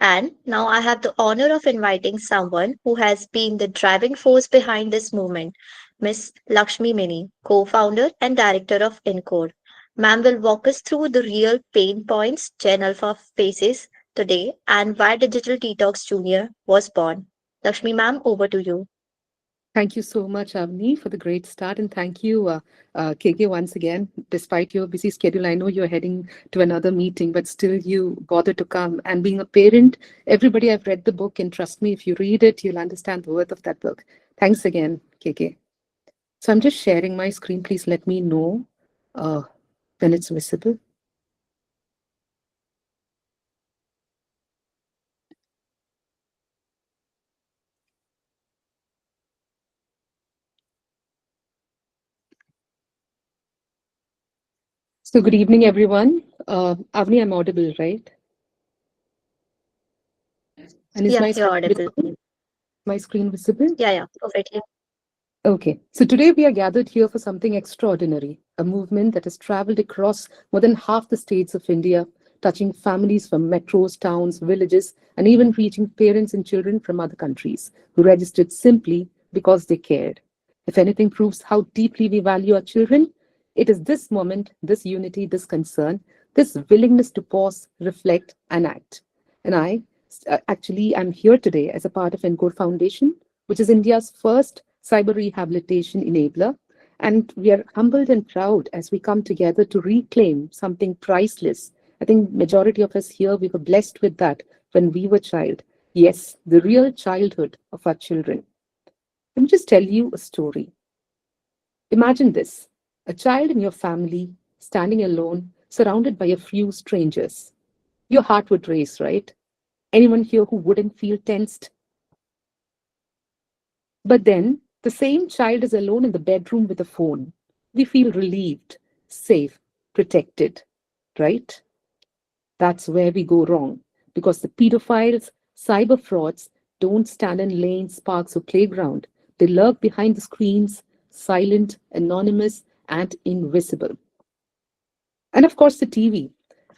And now I have the honor of inviting someone who has been the driving force behind this movement, Miss Lakshmi Mini, co-founder and director of NCORE. Ma'am will walk us through the real pain points Gen Alpha faces today and why Digital Detox Junior was born. Lakshmi ma'am, over to you. Thank you so much, Avni, for the great start. And thank you, KK, once again. Despite your busy schedule, I know you're heading to another meeting, but still you bother to come. And being a parent, everybody, I've read the book, and trust me, if you read it, you'll understand the worth of that book. Thanks again, KK. So I'm just sharing my screen. Please let me know uh, when it's visible. So good evening, everyone. Avni, I'm audible, right? And is Yeah, my you're screen audible. visible? My screen visible? Yeah, perfectly. Okay, so today we are gathered here for something extraordinary, a movement that has traveled across more than half the states of India, touching families from metros, towns, villages, and even reaching parents and children from other countries who registered simply because they cared. If anything proves how deeply we value our children, it is this moment, this unity, this concern, this willingness to pause, reflect, and act. And actually, I'm here today as a part of NCORE Foundation, which is India's first cyber rehabilitation enabler. And we are humbled and proud as we come together to reclaim something priceless. I think majority of us here, we were blessed with that when we were child. Yes, the real childhood of our children. Let me just tell you a story. Imagine this, a child in your family standing alone, surrounded by a few strangers. Your heart would race, right? Anyone here who wouldn't feel tensed? But then the same child is alone in the bedroom with a phone. We feel relieved, safe, protected, right? That's where we go wrong because the pedophiles, cyber frauds don't stand in lanes, parks, or playground. They lurk behind the screens, silent, anonymous, and invisible. And of course, the TV,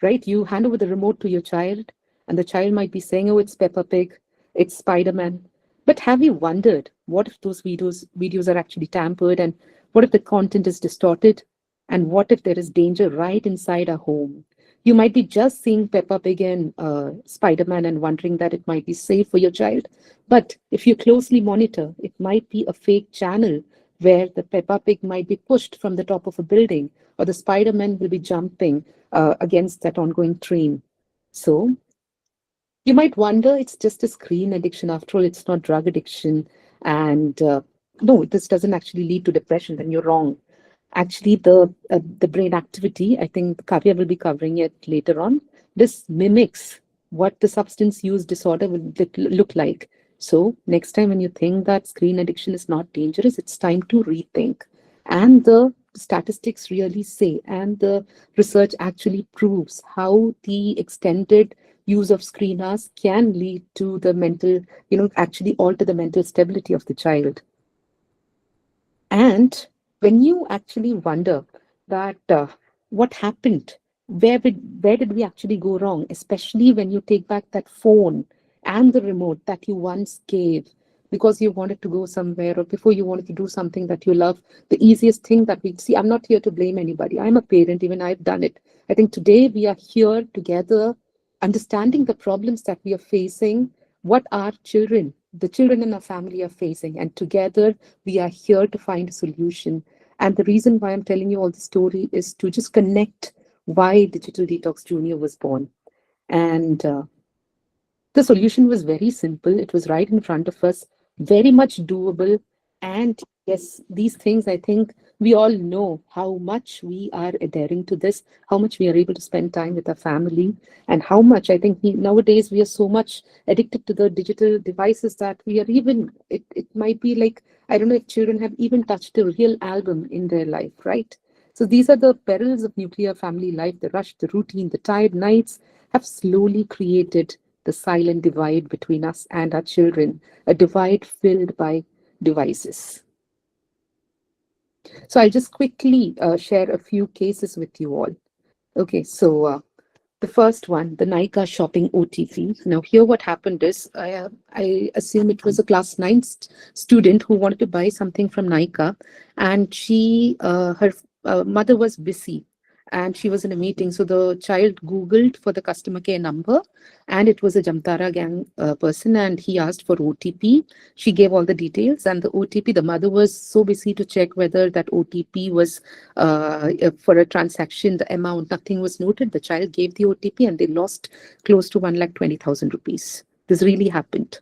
right? You hand over the remote to your child, and the child might be saying, "Oh, it's Peppa Pig, it's Spider-Man." But have you wondered what if those videos are actually tampered, and what if the content is distorted, and what if there is danger right inside our home? You might be just seeing Peppa Pig and Spider-Man and wondering that it might be safe for your child. But if you closely monitor, it might be a fake channel where the Peppa Pig might be pushed from the top of a building or the Spider-Man will be jumping against that ongoing train. So you might wonder it's just a screen addiction. After all, it's not drug addiction. And no, this doesn't actually lead to depression. Then you're wrong. Actually, the brain activity, I think Kavya will be covering it later on. This mimics what the substance use disorder will look like. So next time when you think that screen addiction is not dangerous, it's time to rethink. And the statistics really say, and the research actually proves how the extended use of screen hours can lead to the mental, actually alter the mental stability of the child. And when you actually wonder that what happened, where did we actually go wrong, especially when you take back that phone and the remote that you once gave because you wanted to go somewhere or before you wanted to do something that you love, the easiest thing that we see, I'm not here to blame anybody. I'm a parent, even I've done it. I think today we are here together, understanding the problems that we are facing, what our children, the children in our family are facing, and together we are here to find a solution. And the reason why I'm telling you all the story is to just connect why Digital Detox Junior was born. And the solution was very simple. It was right in front of us, very much doable. And yes, these things, I think we all know how much we are adhering to this, how much we are able to spend time with our family, and how much I think nowadays we are so much addicted to the digital devices that we are even, it might be like, I don't know if children have even touched a real album in their life, right? So these are the perils of nuclear family life. The rush, the routine, the tired nights have slowly created the silent divide between us and our children, a divide filled by devices. So I'll just quickly share a few cases with you all. Okay, so The first one, the Nika shopping OTP. Now, here what happened is, I assume it was a class 9 student who wanted to buy something from Nika, and her mother was busy and she was in a meeting. So the child Googled for the customer care number, and it was a Jamtara gang person, and he asked for OTP. She gave all the details, and the OTP, the mother was so busy to check whether that OTP was for a transaction, the amount, nothing was noted. The child gave the OTP and they lost close to 1,20,000 rupees. This really happened.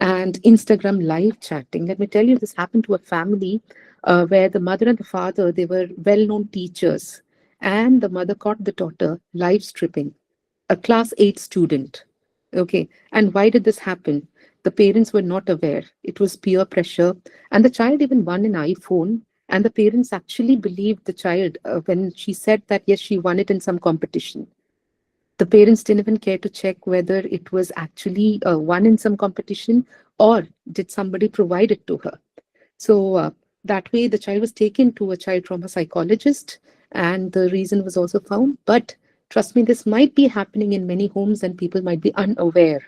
And Instagram live chatting. Let me tell you, this happened to a family where the mother and the father, they were well-known teachers. And the mother caught the daughter live stripping, a class 8 student. Okay. And why did this happen? The parents were not aware. It was peer pressure. And the child even won an iPhone. And the parents actually believed the child when she said that, yes, she won it in some competition. The parents didn't even care to check whether it was actually won in some competition or did somebody provide it to her. So that way, the child was taken to a child trauma psychologist, and the reason was also found. But trust me, this might be happening in many homes, and people might be unaware.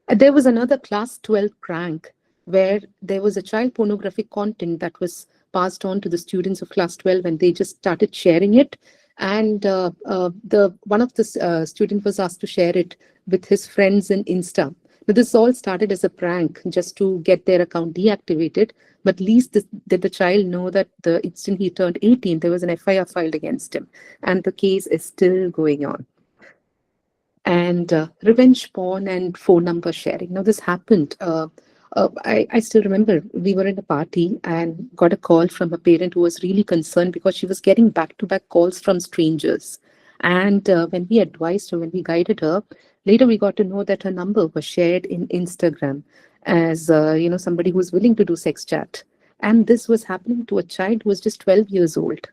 There was another class 12 prank where there was a child pornographic content that was passed on to the students of class 12, and they just started sharing it. And the one of the student was asked to share it with his friends in Insta. Now, this all started as a prank just to get their account deactivated. But least did the child know that the instant he turned 18, there was an FIR filed against him. And the case is still going on. And revenge porn and phone number sharing. Now, this happened. I still remember we were in a party and got a call from a parent who was really concerned because she was getting back to back calls from strangers. And when we advised her, when we guided her, later we got to know that her number was shared in Instagram as somebody who was willing to do sex chat. And this was happening to a child who was just 12 years old.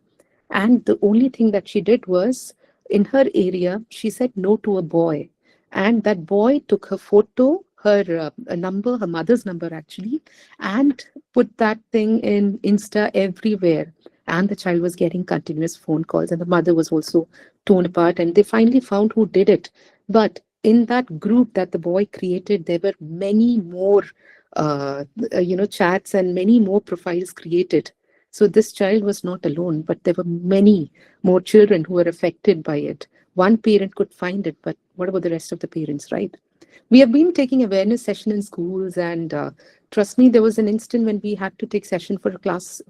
And the only thing that she did was, in her area, she said no to a boy. And that boy took her photo, her a number, her mother's number actually, and put that thing in Insta everywhere. And the child was getting continuous phone calls, and the mother was also torn apart. And they finally found who did it. But in that group that the boy created, there were many more, chats and many more profiles created. So this child was not alone, but there were many more children who were affected by it. One parent could find it, but what about the rest of the parents, right? We have been taking awareness session in schools, and trust me, there was an instant when we had to take session for class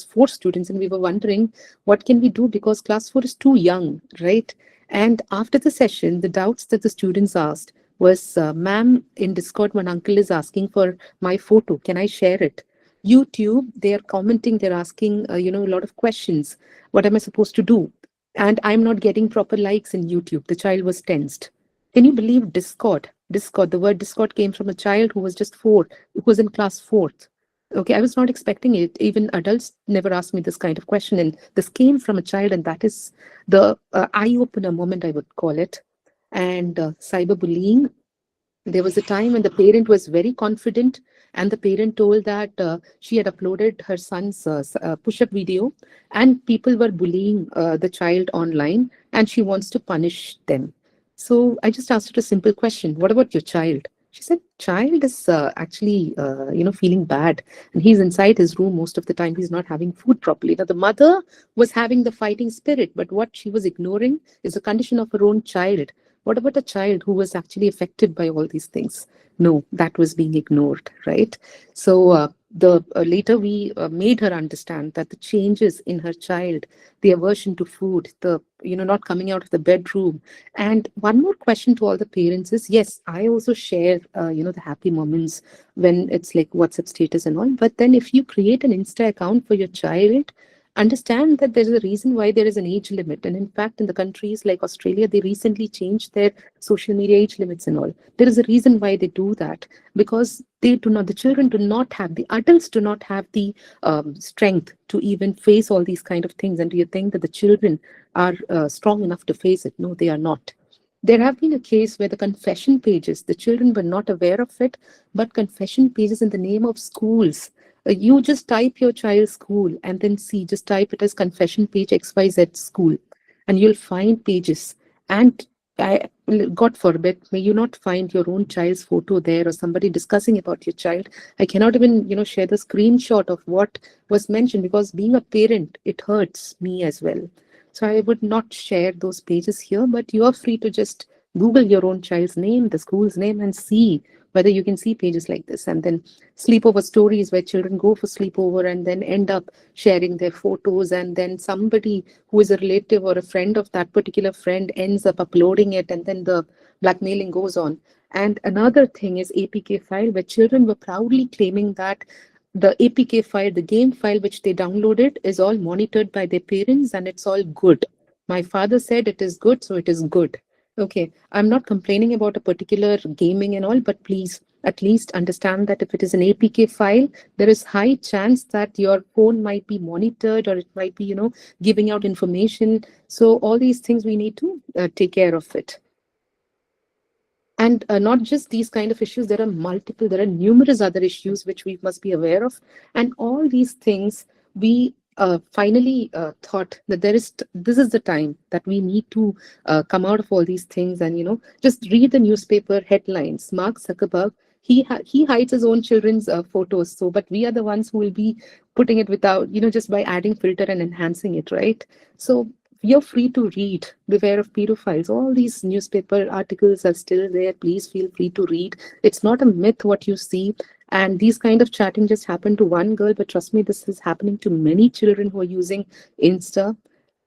4 students, and we were wondering what can we do because class 4 is too young, right? And after the session, the doubts that the students asked was, ma'am, in Discord, one uncle is asking for my photo. Can I share it? YouTube, they are commenting, they're asking, a lot of questions. What am I supposed to do? And I'm not getting proper likes in YouTube. The child was tensed. Can you believe Discord? Discord, the word Discord came from a child who was just 4, who was in class 4th. Okay, I was not expecting it. Even adults never asked me this kind of question. And this came from a child, and that is the eye-opener moment, I would call it. And cyberbullying, there was a time when the parent was very confident, and the parent told that she had uploaded her son's push-up video, and people were bullying the child online, and she wants to punish them. So I just asked her a simple question: what about your child? She said, child is actually feeling bad, and he's inside his room most of the time. He's not having food properly. Now the mother was having the fighting spirit, but what she was ignoring is the condition of her own child. What about a child who was actually affected by all these things? No, that was being ignored, right? So the later we made her understand that the changes in her child, the aversion to food, the not coming out of the bedroom. And one more question to all the parents is, yes, I also share the happy moments when it's like WhatsApp status and all. But then if you create an Insta account for your child, understand that there is a reason why there is an age limit. And in fact, in the countries like Australia, they recently changed their social media age limits and all. There is a reason why they do that, because the children do not have, the adults do not have the strength to even face all these kind of things. And do you think that the children are strong enough to face it? No, they are not. There have been a case where the confession pages, the children were not aware of it, but confession pages in the name of schools. You just type your child's school and then see, just type it as confession page XYZ school, and you'll find pages. And I, God forbid, may you not find your own child's photo there or somebody discussing about your child. I cannot even, share the screenshot of what was mentioned because being a parent, it hurts me as well. So I would not share those pages here, but you are free to just Google your own child's name, the school's name, and see whether you can see pages like this. And then sleepover stories where children go for sleepover and then end up sharing their photos, and then somebody who is a relative or a friend of that particular friend ends up uploading it, and then the blackmailing goes on. And another thing is APK file, where children were proudly claiming that the APK file, the game file which they downloaded, is all monitored by their parents and it's all good. My father said it is good, so it is good. Okay, I'm not complaining about a particular gaming and all, but please at least understand that if it is an APK file, there is high chance that your phone might be monitored or it might be, giving out information. So all these things we need to take care of it. And not just these kind of issues, there are numerous other issues which we must be aware of. And all these things, we finally thought that this is the time that we need to come out of all these things and, just read the newspaper headlines. Mark Zuckerberg, he hides his own children's photos. So, but we are the ones who will be putting it without, just by adding filter and enhancing it, right? So you're free to read. Beware of pedophiles. All these newspaper articles are still there. Please feel free to read. It's not a myth what you see. And these kind of chatting just happened to one girl, but trust me, this is happening to many children who are using Insta.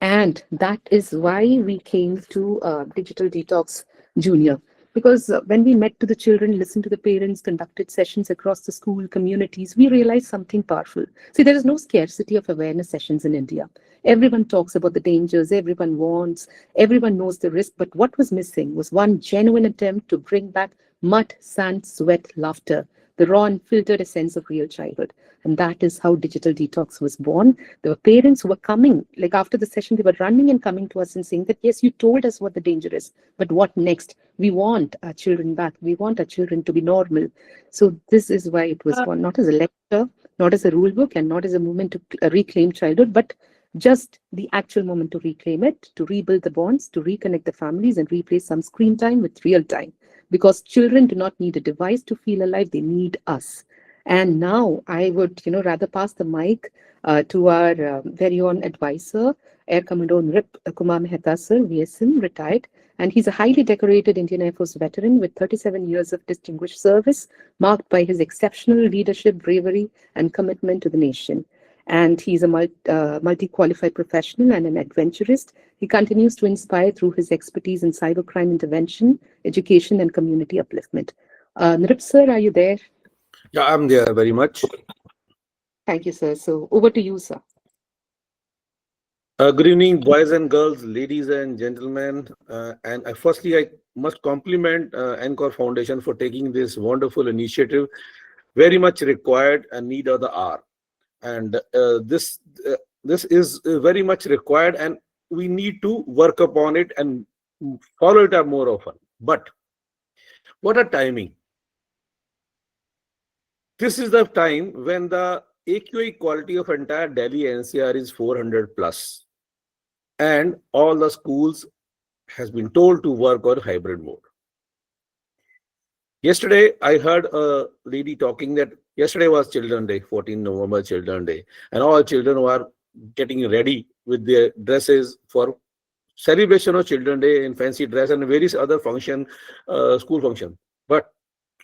And that is why we came to Digital Detox Junior. Because when we met to the children, listened to the parents, conducted sessions across the school communities, we realized something powerful. See, there is no scarcity of awareness sessions in India. Everyone talks about the dangers, everyone warns, everyone knows the risk. But what was missing was one genuine attempt to bring back mud, sand, sweat, laughter, the raw and filtered essence of real childhood. And that is how Digital Detox was born. There were parents who were coming, like after the session, they were running and coming to us and saying that, yes, you told us what the danger is, but what next? We want our children back. We want our children to be normal. So this is why it was born, not as a lecture, not as a rule book, and not as a movement to reclaim childhood, but just the actual moment to reclaim it, to rebuild the bonds, to reconnect the families, and replace some screen time with real time. Because children do not need a device to feel alive, they need us. And now I would, rather pass the mic to our very own advisor, Air Commodore Nrip Kumar Mehta sir, VSM, retired. And he's a highly decorated Indian Air Force veteran with 37 years of distinguished service, marked by his exceptional leadership, bravery, and commitment to the nation. And he's a multi-qualified professional and an adventurist. He continues to inspire through his expertise in cybercrime intervention, education, and community upliftment. Nrip sir, are you there? Yeah, I'm there very much. Thank you, sir. So over to you, sir. Good evening, boys and girls, ladies and gentlemen. And firstly, I must compliment NCORE Foundation for taking this wonderful initiative, very much required and need of the hour. And this is very much required, and we need to work upon it and follow it up more often. But what a timing! This is the time when the AQI quality of entire Delhi NCR is 400 plus, and all the schools has been told to work on hybrid mode. Yesterday, I heard a lady talking that yesterday was Children's Day, 14 November Children's Day, and all children were getting ready with their dresses for celebration of Children's Day in fancy dress and various other function, school function. But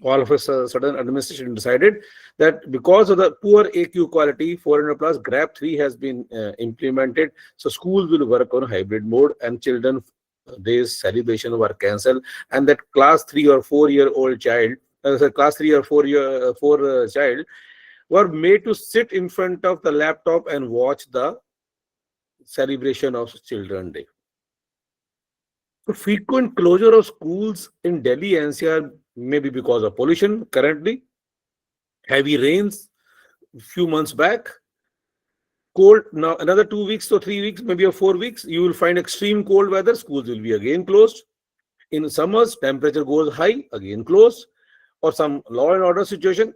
all of a sudden, administration decided that because of the poor AQ quality, 400 plus, GRAP 3 has been implemented. So schools will work on hybrid mode, and children day's celebration were cancelled, and that class 3 or 4-year-old child, class 3 or 4 child, were made to sit in front of the laptop and watch the celebration of Children's Day. So frequent closure of schools in Delhi NCR may be because of pollution currently, heavy rains a few months back, cold now another 2 weeks or 3 weeks, maybe 4 weeks, you will find extreme cold weather, schools will be again closed. In summers, temperature goes high, again closed, or some law and order situation,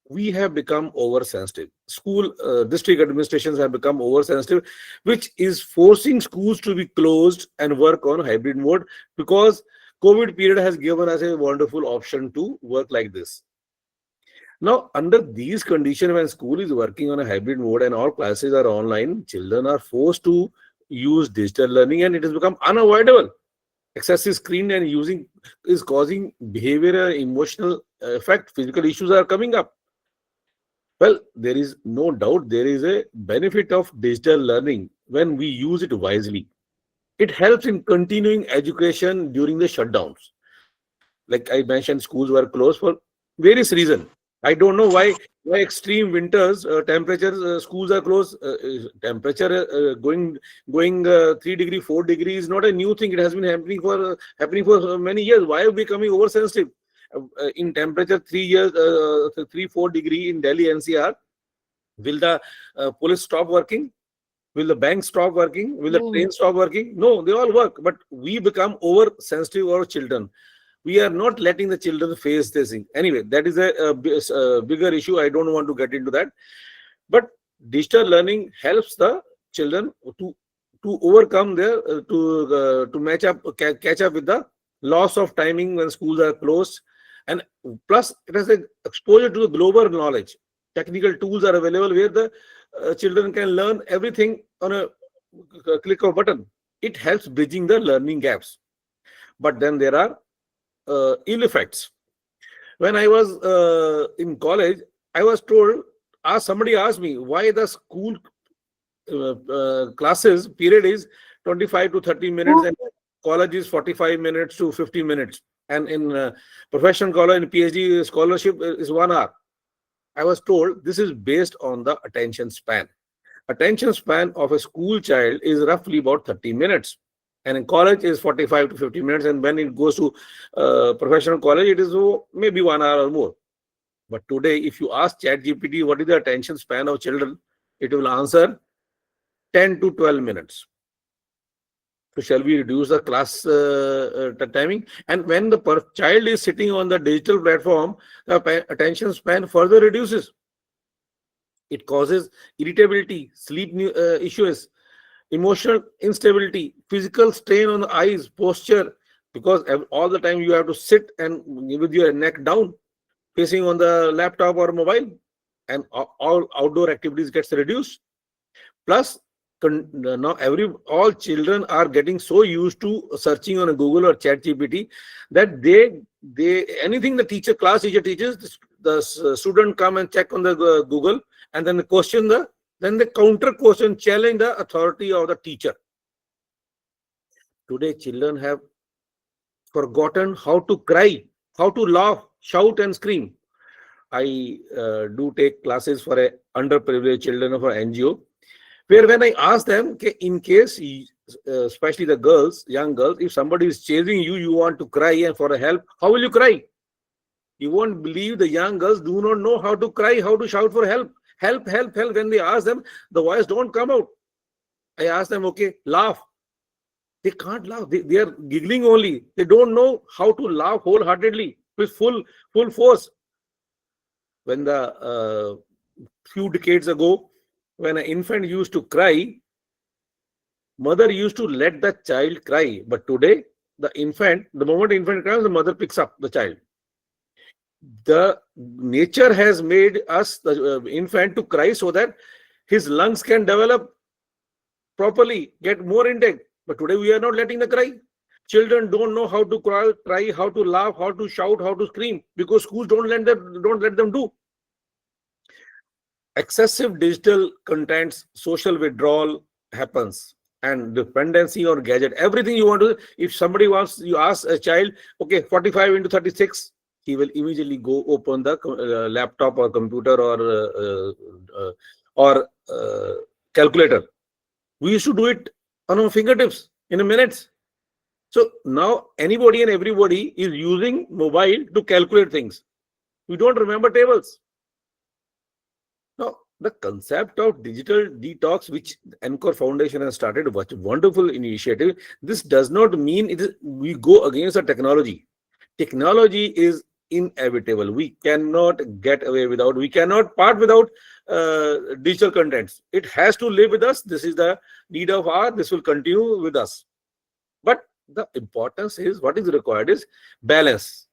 we have become oversensitive. School district administrations have become oversensitive, which is forcing schools to be closed and work on hybrid mode, because COVID period has given us a wonderful option to work like this. Now, under these conditions, when school is working on a hybrid mode and all classes are online, children are forced to use digital learning, and it has become unavoidable. Excessive screen and using is causing behavioral, emotional effect. Physical issues are coming up. Well, there is no doubt there is a benefit of digital learning when we use it wisely. It helps in continuing education during the shutdowns. Like I mentioned, schools were closed for various reasons. I don't know why extreme winters, temperatures, schools are closed. Temperature going 3 degree, 4 degree is not a new thing. It has been happening for many years. Why are we becoming oversensitive? In temperature 3 years, 3 4 degree in Delhi NCR, will the police stop working? Will the bank stop working? Will the No. train stop working? No, they all work. But we become oversensitive over children. We are not letting the children face this thing. Anyway, that is a bigger issue. I don't want to get into that. But digital learning helps the children to overcome their to catch up with the loss of timing when schools are closed, and plus it has a exposure to the global knowledge. Technical tools are available where the children can learn everything on a click of button. It helps bridging the learning gaps. But then there are ill effects. When I was in college, I was told, somebody asked me why the school classes period is 25 to 30 minutes and college is 45 minutes to 50 minutes. And in professional college and PhD scholarship is 1 hour. I was told this is based on the attention span. Attention span of a school child is roughly about 30 minutes. And in college is 45 to 50 minutes. And when it goes to professional college, it is maybe 1 hour or more. But today, if you ask ChatGPT what is the attention span of children, it will answer 10 to 12 minutes. So shall we reduce the class timing? And when the child is sitting on the digital platform, the attention span further reduces. It causes irritability, sleep issues, emotional instability, physical strain on the eyes, posture, because all the time you have to sit and with your neck down, facing on the laptop or mobile, and all outdoor activities gets reduced. Plus, now all children are getting so used to searching on a Google or ChatGPT that they anything the class teacher teaches, the student come and check on the Google, and then the counter question challenge the authority of the teacher. Today, children have forgotten how to cry, how to laugh, shout and scream. I do take classes for a underprivileged children of an NGO, where when I ask them, in case, especially the girls, young girls, if somebody is chasing you, you want to cry and for a help, how will you cry? You won't believe the young girls do not know how to cry, how to shout for help. Help, help, help. When they ask them, the voice don't come out. I ask them, okay, laugh. They can't laugh. They are giggling only. They don't know how to laugh wholeheartedly with full force. When the few decades ago, when an infant used to cry, mother used to let the child cry. But today, the moment the infant cries, the mother picks up the child. The nature has made us, the infant, to cry so that his lungs can develop properly, get more intake. But today we are not letting the cry. Children don't know how to cry, how to laugh, how to shout, how to scream, because schools don't let them do. Excessive digital contents, social withdrawal happens, and dependency on gadget. Everything you want to. If somebody wants, you ask a child, okay, 45 into 36. He will immediately go open the laptop or computer or calculator. We used to do it on our fingertips in a minute. So now anybody and everybody is using mobile to calculate things. We don't remember tables. Now, the concept of digital detox, which NCORE Foundation has started, was a wonderful initiative. This does not mean we go against the technology. Technology is inevitable. We cannot get away without, we cannot part without digital contents. It has to live with us. This is the need of hour. This will continue with us. But the importance is, what is required is balance,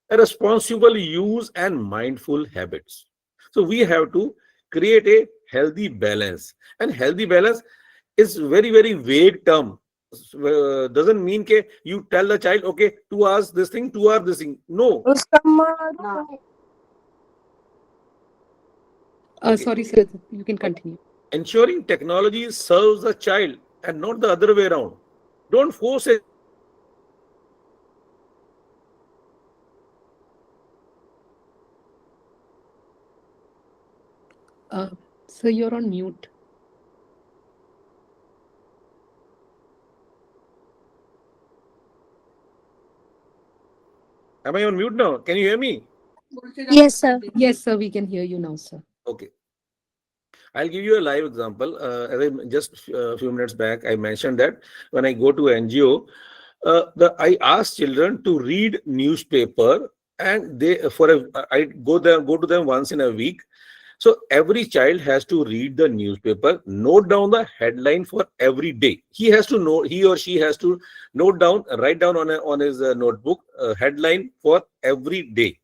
a responsible use and mindful habits. So we have to create a healthy balance. And healthy balance is very, very vague term. Doesn't mean ke you tell the child, okay, 2 hours this thing, 2 hours this thing. No. Okay. Sorry, sir. You can continue. Ensuring technology serves the child and not the other way around. Don't force a Uh, so you're on mute. Am I on mute now? Can you hear me? Yes, sir. Yes, sir. We can hear you now, sir. Okay. I'll give you a live example. As I just a few minutes back, I mentioned that when I go to NGO, I ask children to read newspaper, and I go to them once in a week. So every child has to read the newspaper, note down the headline for every day. He or she has to write down on his notebook headline for every day,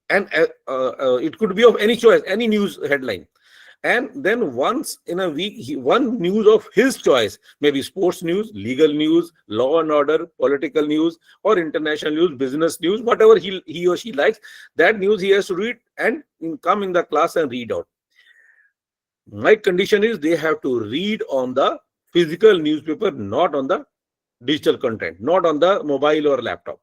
and it could be of any choice, any news headline. And then once in a week, one news of his choice, maybe sports news, legal news, law and order, political news, or international news, business news, whatever he or she likes, that news he has to read and come in the class and read out. My condition is they have to read on the physical newspaper, not on the digital content, not on the mobile or laptop.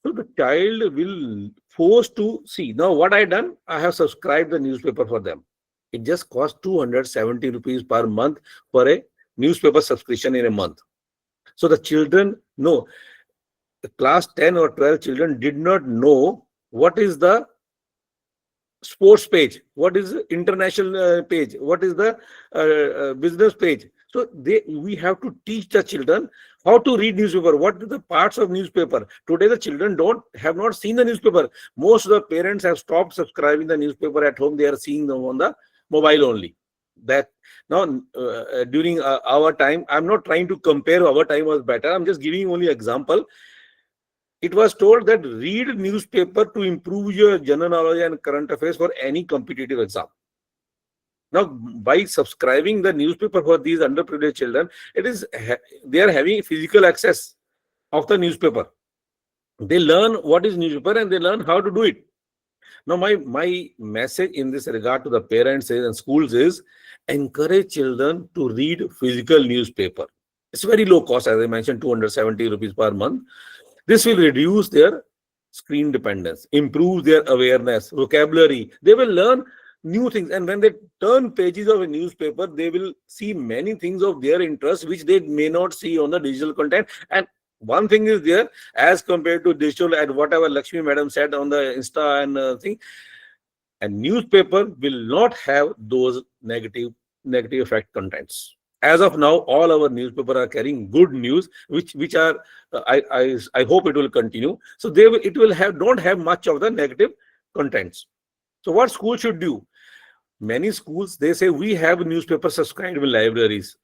So the child will forced to see. Now what I done, I have subscribed the newspaper for them. It just costs 270 rupees per month for a newspaper subscription in a month. So the children know, the class 10 or 12 children did not know what is the sports page, what is the international page, what is the business page. So we have to teach the children how to read newspaper, what are the parts of newspaper. Today the children have not seen the newspaper. Most of the parents have stopped subscribing the newspaper at home. They are seeing them on the mobile only. That now during our time, I'm not trying to compare our time was better. I'm just giving only example. It was told that read newspaper to improve your general knowledge and current affairs for any competitive exam. Now, by subscribing the newspaper for these underprivileged children, they are having physical access of the newspaper. They learn what is newspaper and they learn how to do it. Now, my message in this regard to the parents and schools is encourage children to read physical newspaper. It's very low cost, as I mentioned, 270 rupees per month. This will reduce their screen dependence, improve their awareness, vocabulary. They will learn new things. And when they turn pages of a newspaper, they will see many things of their interest, which they may not see on the digital content. And one thing is there, as compared to digital and whatever Lakshmi madam said on the Insta and thing, a newspaper will not have those negative effect contents. As of now, all our newspapers are carrying good news, which are I hope it will continue. So it will don't have much of the negative contents. So what school should do? Many schools, they say we have newspaper subscribed in libraries,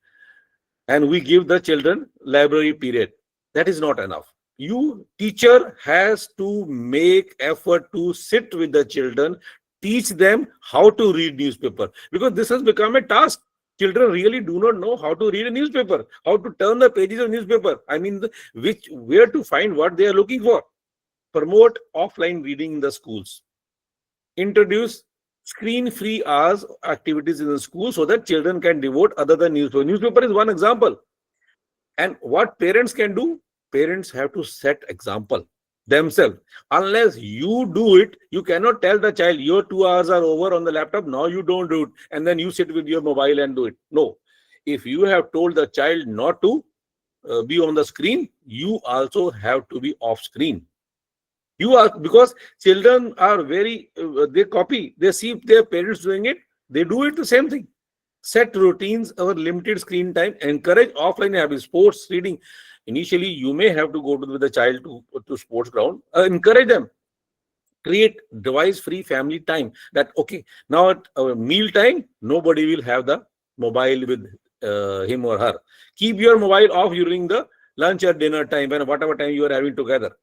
and we give the children library period. That is not enough. You teacher has to make effort to sit with the children, teach them how to read newspaper, because this has become a task. Children really do not know how to read a newspaper, how to turn the pages of newspaper. I mean, where to find what they are looking for. Promote offline reading in the schools. Introduce screen-free hours activities in the school so that children can devote other than newspaper. Newspaper is one example. And what parents can do? Parents have to set example themselves. Unless you do it, you cannot tell the child your 2 hours are over on the laptop, now you don't do it, and then you sit with your mobile and do it. No. If you have told the child not to be on the screen, you also have to be off screen. Because children are they copy, they see their parents doing it, they do it the same thing. Set routines or limited screen time, encourage offline habits, sports, reading. Initially, you may have to go with the child to sports ground. Encourage them. Create device free family time, that okay, now at meal time nobody will have the mobile with him or her. Keep your mobile off during the lunch or dinner time, and whatever time you are having together.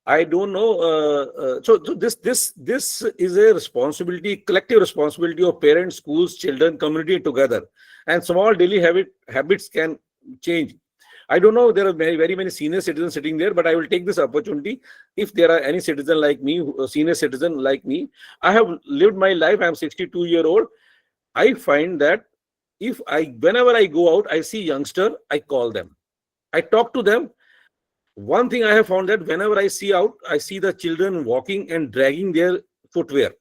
I don't know. So this is a responsibility, collective responsibility of parents, schools, children, community together, and small daily habits can change. I don't know. There are very many senior citizens sitting there, but I will take this opportunity. If there are any citizen like me, senior citizen like me, I have lived my life. I am 62-year-old. I find that if I whenever I go out, I see youngster, I call them. I talk to them. One thing I have found that whenever I see out, I see the children walking and dragging their footwear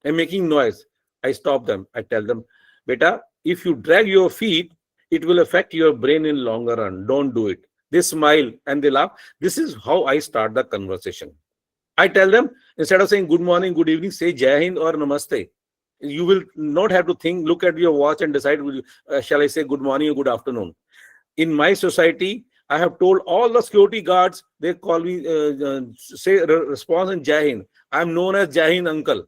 and making noise. I stop them. I tell them, Beta, if you drag your feet, it will affect your brain in longer run. Don't do it. They smile and they laugh. This is how I start the conversation. I tell them, instead of saying good morning, good evening, say Jai Hind or Namaste. You will not have to think, look at your watch and decide, shall I say good morning or good afternoon. In my society, I have told all the security guards, they call me, say response in Jai Hind. I'm known as Jai Hind uncle.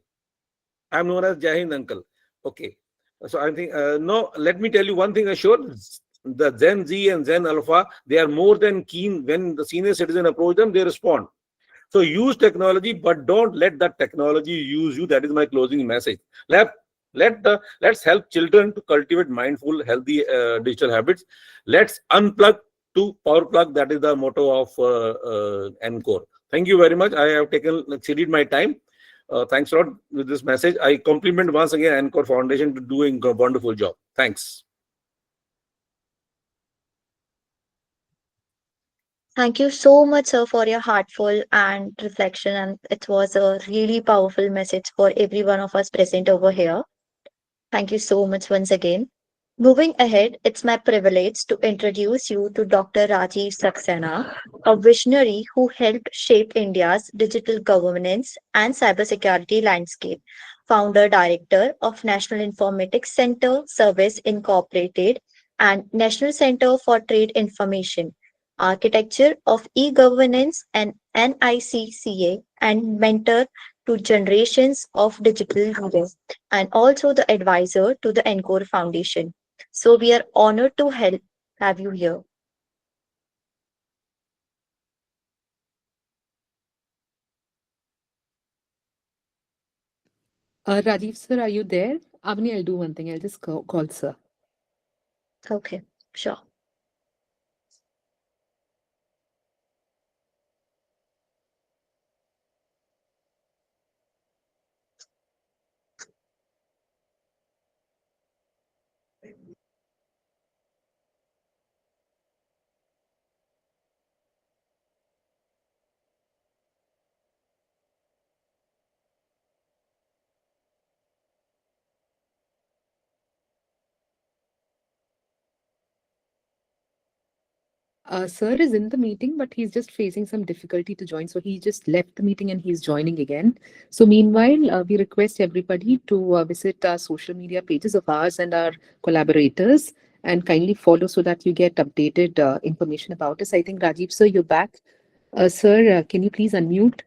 I'm known as Jai Hind uncle. Okay. So I think, no, let me tell you one thing sure. The Gen Z and Gen Alpha, they are more than keen. When the senior citizen approach them, they respond. So use technology, but don't let that technology use you. That is my closing message. Let's help children to cultivate mindful, healthy digital habits. Let's unplug to power plug. That is the motto of NCORE. Thank you very much. I have exceeded my time. Thanks a lot with this message. I compliment once again NCORE Foundation to doing a wonderful job. Thanks. Thank you so much, sir, for your heartful and reflection. And it was a really powerful message for every one of us present over here. Thank you so much once again. Moving ahead, it's my privilege to introduce you to Dr. Rajiv Saxena, a visionary who helped shape India's digital governance and cybersecurity landscape. Founder director of National Informatics Center Service Incorporated and National Center for Trade Information, architecture of e-governance and NICCA, and mentor to generations of digital leaders, and also the advisor to the NCORE Foundation. So we are honored to have you here. Rajiv sir, are you there? Avni, I'll do one thing. I'll just call sir. Okay, sure. Sir is in the meeting, but he's just facing some difficulty to join. So he just left the meeting and he's joining again. So meanwhile, we request everybody to visit our social media pages of ours and our collaborators and kindly follow so that you get updated information about us. I think Rajiv sir, you're back. Sir, can you please unmute?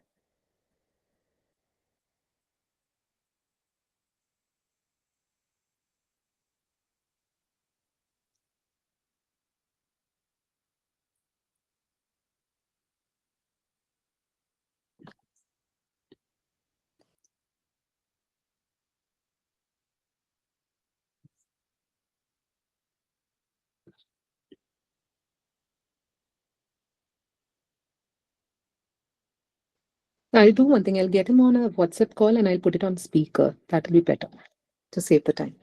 I'll do one thing. I'll get him on a WhatsApp call and I'll put it on speaker. That'll be better to save the time.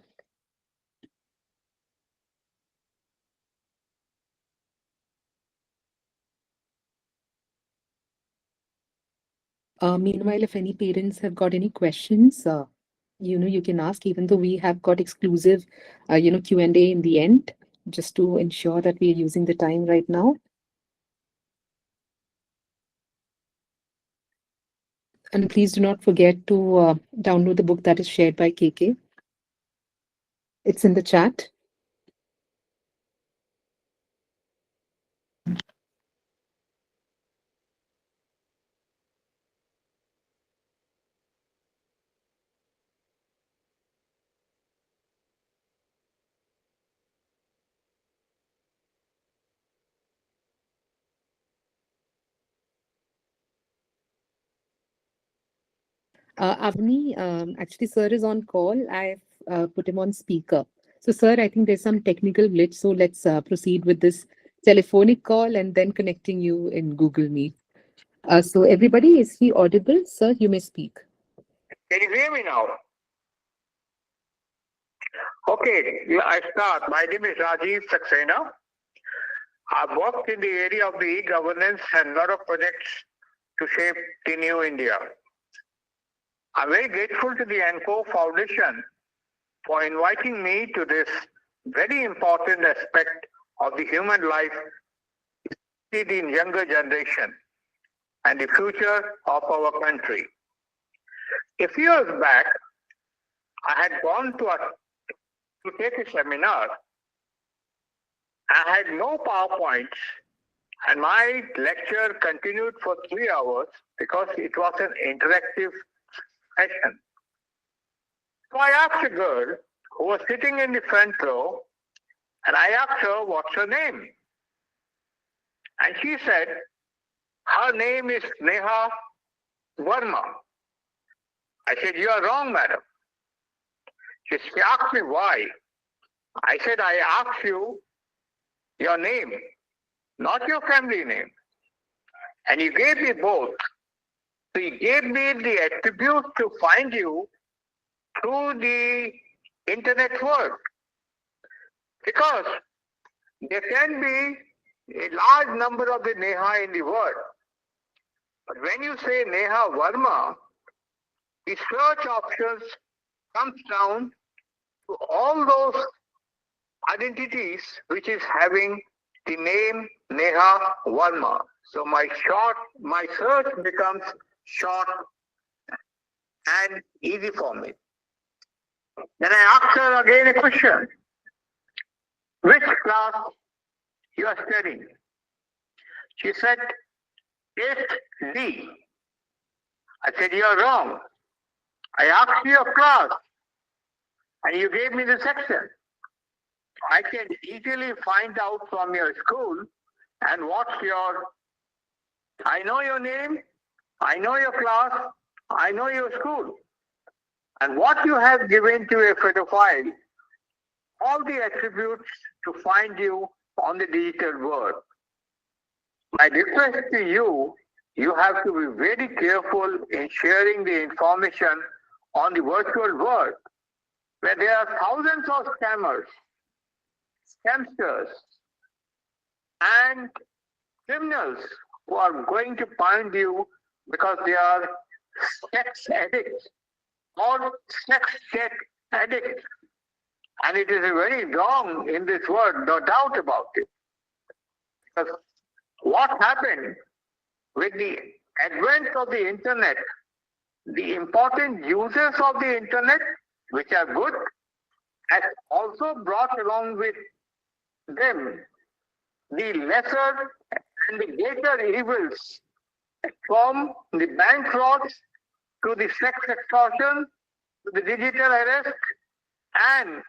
Meanwhile, if any parents have got any questions, you can ask, even though we have got exclusive, Q&A in the end, just to ensure that we are using the time right now. And please do not forget to download the book that is shared by KK. It's in the chat. Avni, actually, sir is on call. I've put him on speaker. So, sir, I think there's some technical glitch. So, let's proceed with this telephonic call and then connecting you in Google Meet. So, everybody, is he audible? Sir, you may speak. Can you hear me now? Okay, I start. My name is Rajiv Saxena. I've worked in the area of the e-governance and a lot of projects to shape the new India. I'm very grateful to the NCORE Foundation for inviting me to this very important aspect of the human life, the younger generation and the future of our country. A few years back, I had gone to take a seminar. I had no PowerPoints, and my lecture continued for 3 hours because it was an interactive session. So I asked a girl who was sitting in the front row, and I asked her, "What's her name?" And she said, "Her name is Neha Verma." I said, "You are wrong, madam." She asked me why. I said, "I asked you your name, not your family name. And you gave me both. So you gave me the attribute to find you through the internet world. Because there can be a large number of the Neha in the world. But when you say Neha Verma, the search options comes down to all those identities which is having the name Neha Verma. So my search becomes short and easy for me. Then I asked her again a question. Which class you are studying? She said, 8th D. I said, you are wrong. I asked you your class and you gave me the section. I can easily find out from your school and I know your name, I know your class, I know your school. And what you have given to a pedophile, all the attributes to find you on the digital world. My request to you, you have to be very careful in sharing the information on the virtual world, where there are thousands of scammers, scamsters, and criminals who are going to find you because they are sex addicts or sex check addicts. And it is very wrong in this world, no doubt about it. Because what happened with the advent of the internet, the important users of the internet, which are good, has also brought along with them the lesser and the greater evils, from the bank frauds to the sex extortion to the digital arrest, and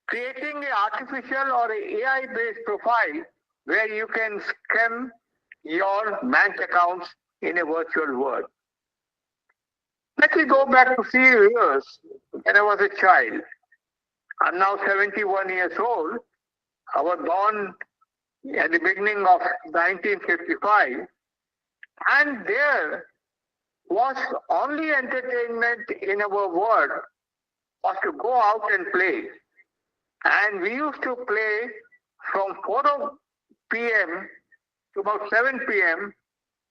creating an artificial or AI-based profile where you can scam your bank accounts in a virtual world. Let me go back to few years when I was a child. I'm now 71 years old. I was born at the beginning of 1955, and there was only entertainment in our world was to go out and play. And we used to play from 4 p.m. to about 7 p.m.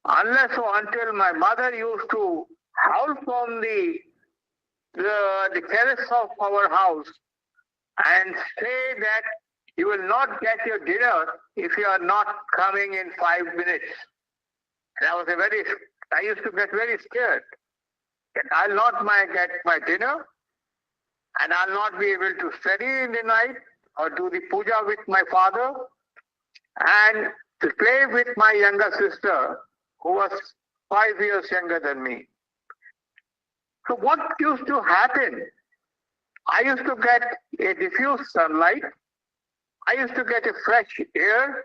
unless or until my mother used to howl from the terrace of our house and say that you will not get your dinner if you are not coming in 5 minutes. And I used to get very scared that I'll not get my dinner and I'll not be able to study in the night or do the puja with my father and to play with my younger sister who was 5 years younger than me. So what used to happen? I used to get a diffuse sunlight. I used to get a fresh air.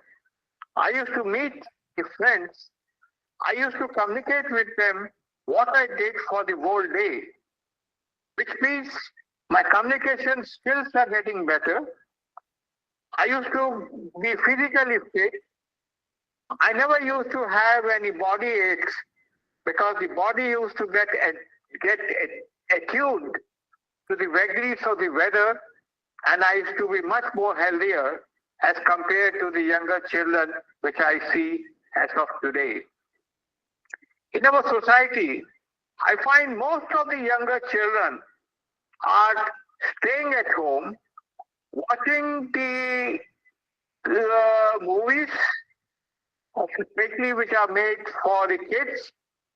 I used to meet the friends. I used to communicate with them what I did for the whole day, which means my communication skills are getting better. I used to be physically fit. I never used to have any body aches because the body used to get attuned to the vagaries of the weather, and I used to be much more healthier as compared to the younger children which I see as of today. In our society, I find most of the younger children are staying at home, watching the movies, especially which are made for the kids,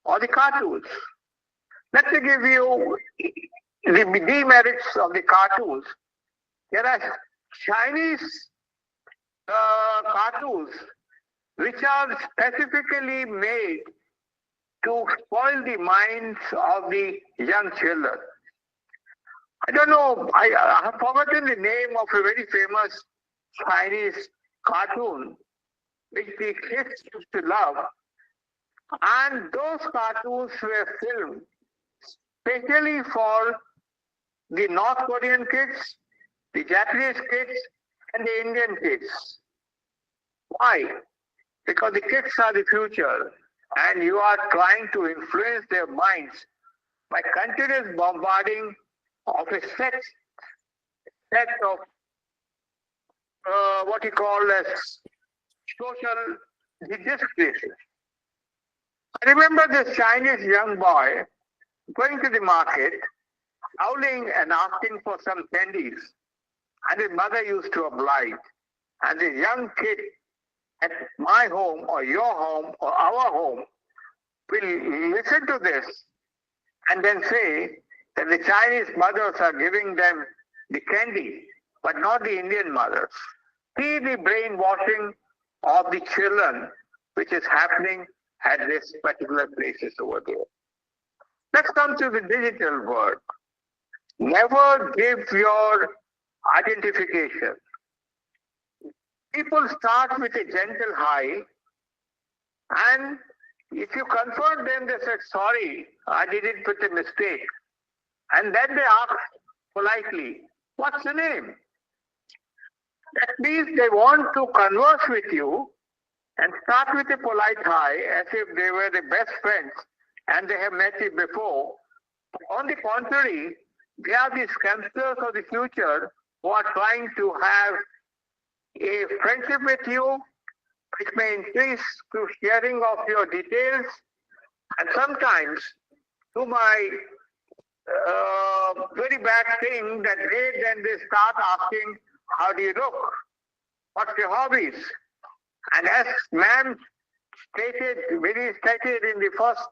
or the cartoons. Let me give you the demerits of the cartoons. There are Chinese cartoons which are specifically made to spoil the minds of the young children. I don't know, I have forgotten the name of a very famous Chinese cartoon which the kids used to love. And those cartoons were filmed specially for the North Korean kids, the Japanese kids, and the Indian kids. Why? Because the kids are the future, and you are trying to influence their minds by continuous bombarding of a set of what you call as social disgraces. I remember this Chinese young boy going to the market, howling and asking for some candies, and his mother used to oblige. And this young kid at my home or your home or our home will listen to this and then say that the Chinese mothers are giving them the candy, but not the Indian mothers. See the brainwashing of the children which is happening at this particular places over there. Let's come to the digital world. Never give your identification. People start with a gentle hi, and if you confront them, they say, sorry, I did it with a mistake. And then they ask politely, what's your name? That means they want to converse with you and start with a polite hi as if they were the best friends and they have met you before. On the contrary, they are the scamsters of the future who are trying to have a friendship with you, which may increase through sharing of your details, and sometimes to my very bad thing that they start asking, how do you look? What's your hobbies? And as ma'am stated in the first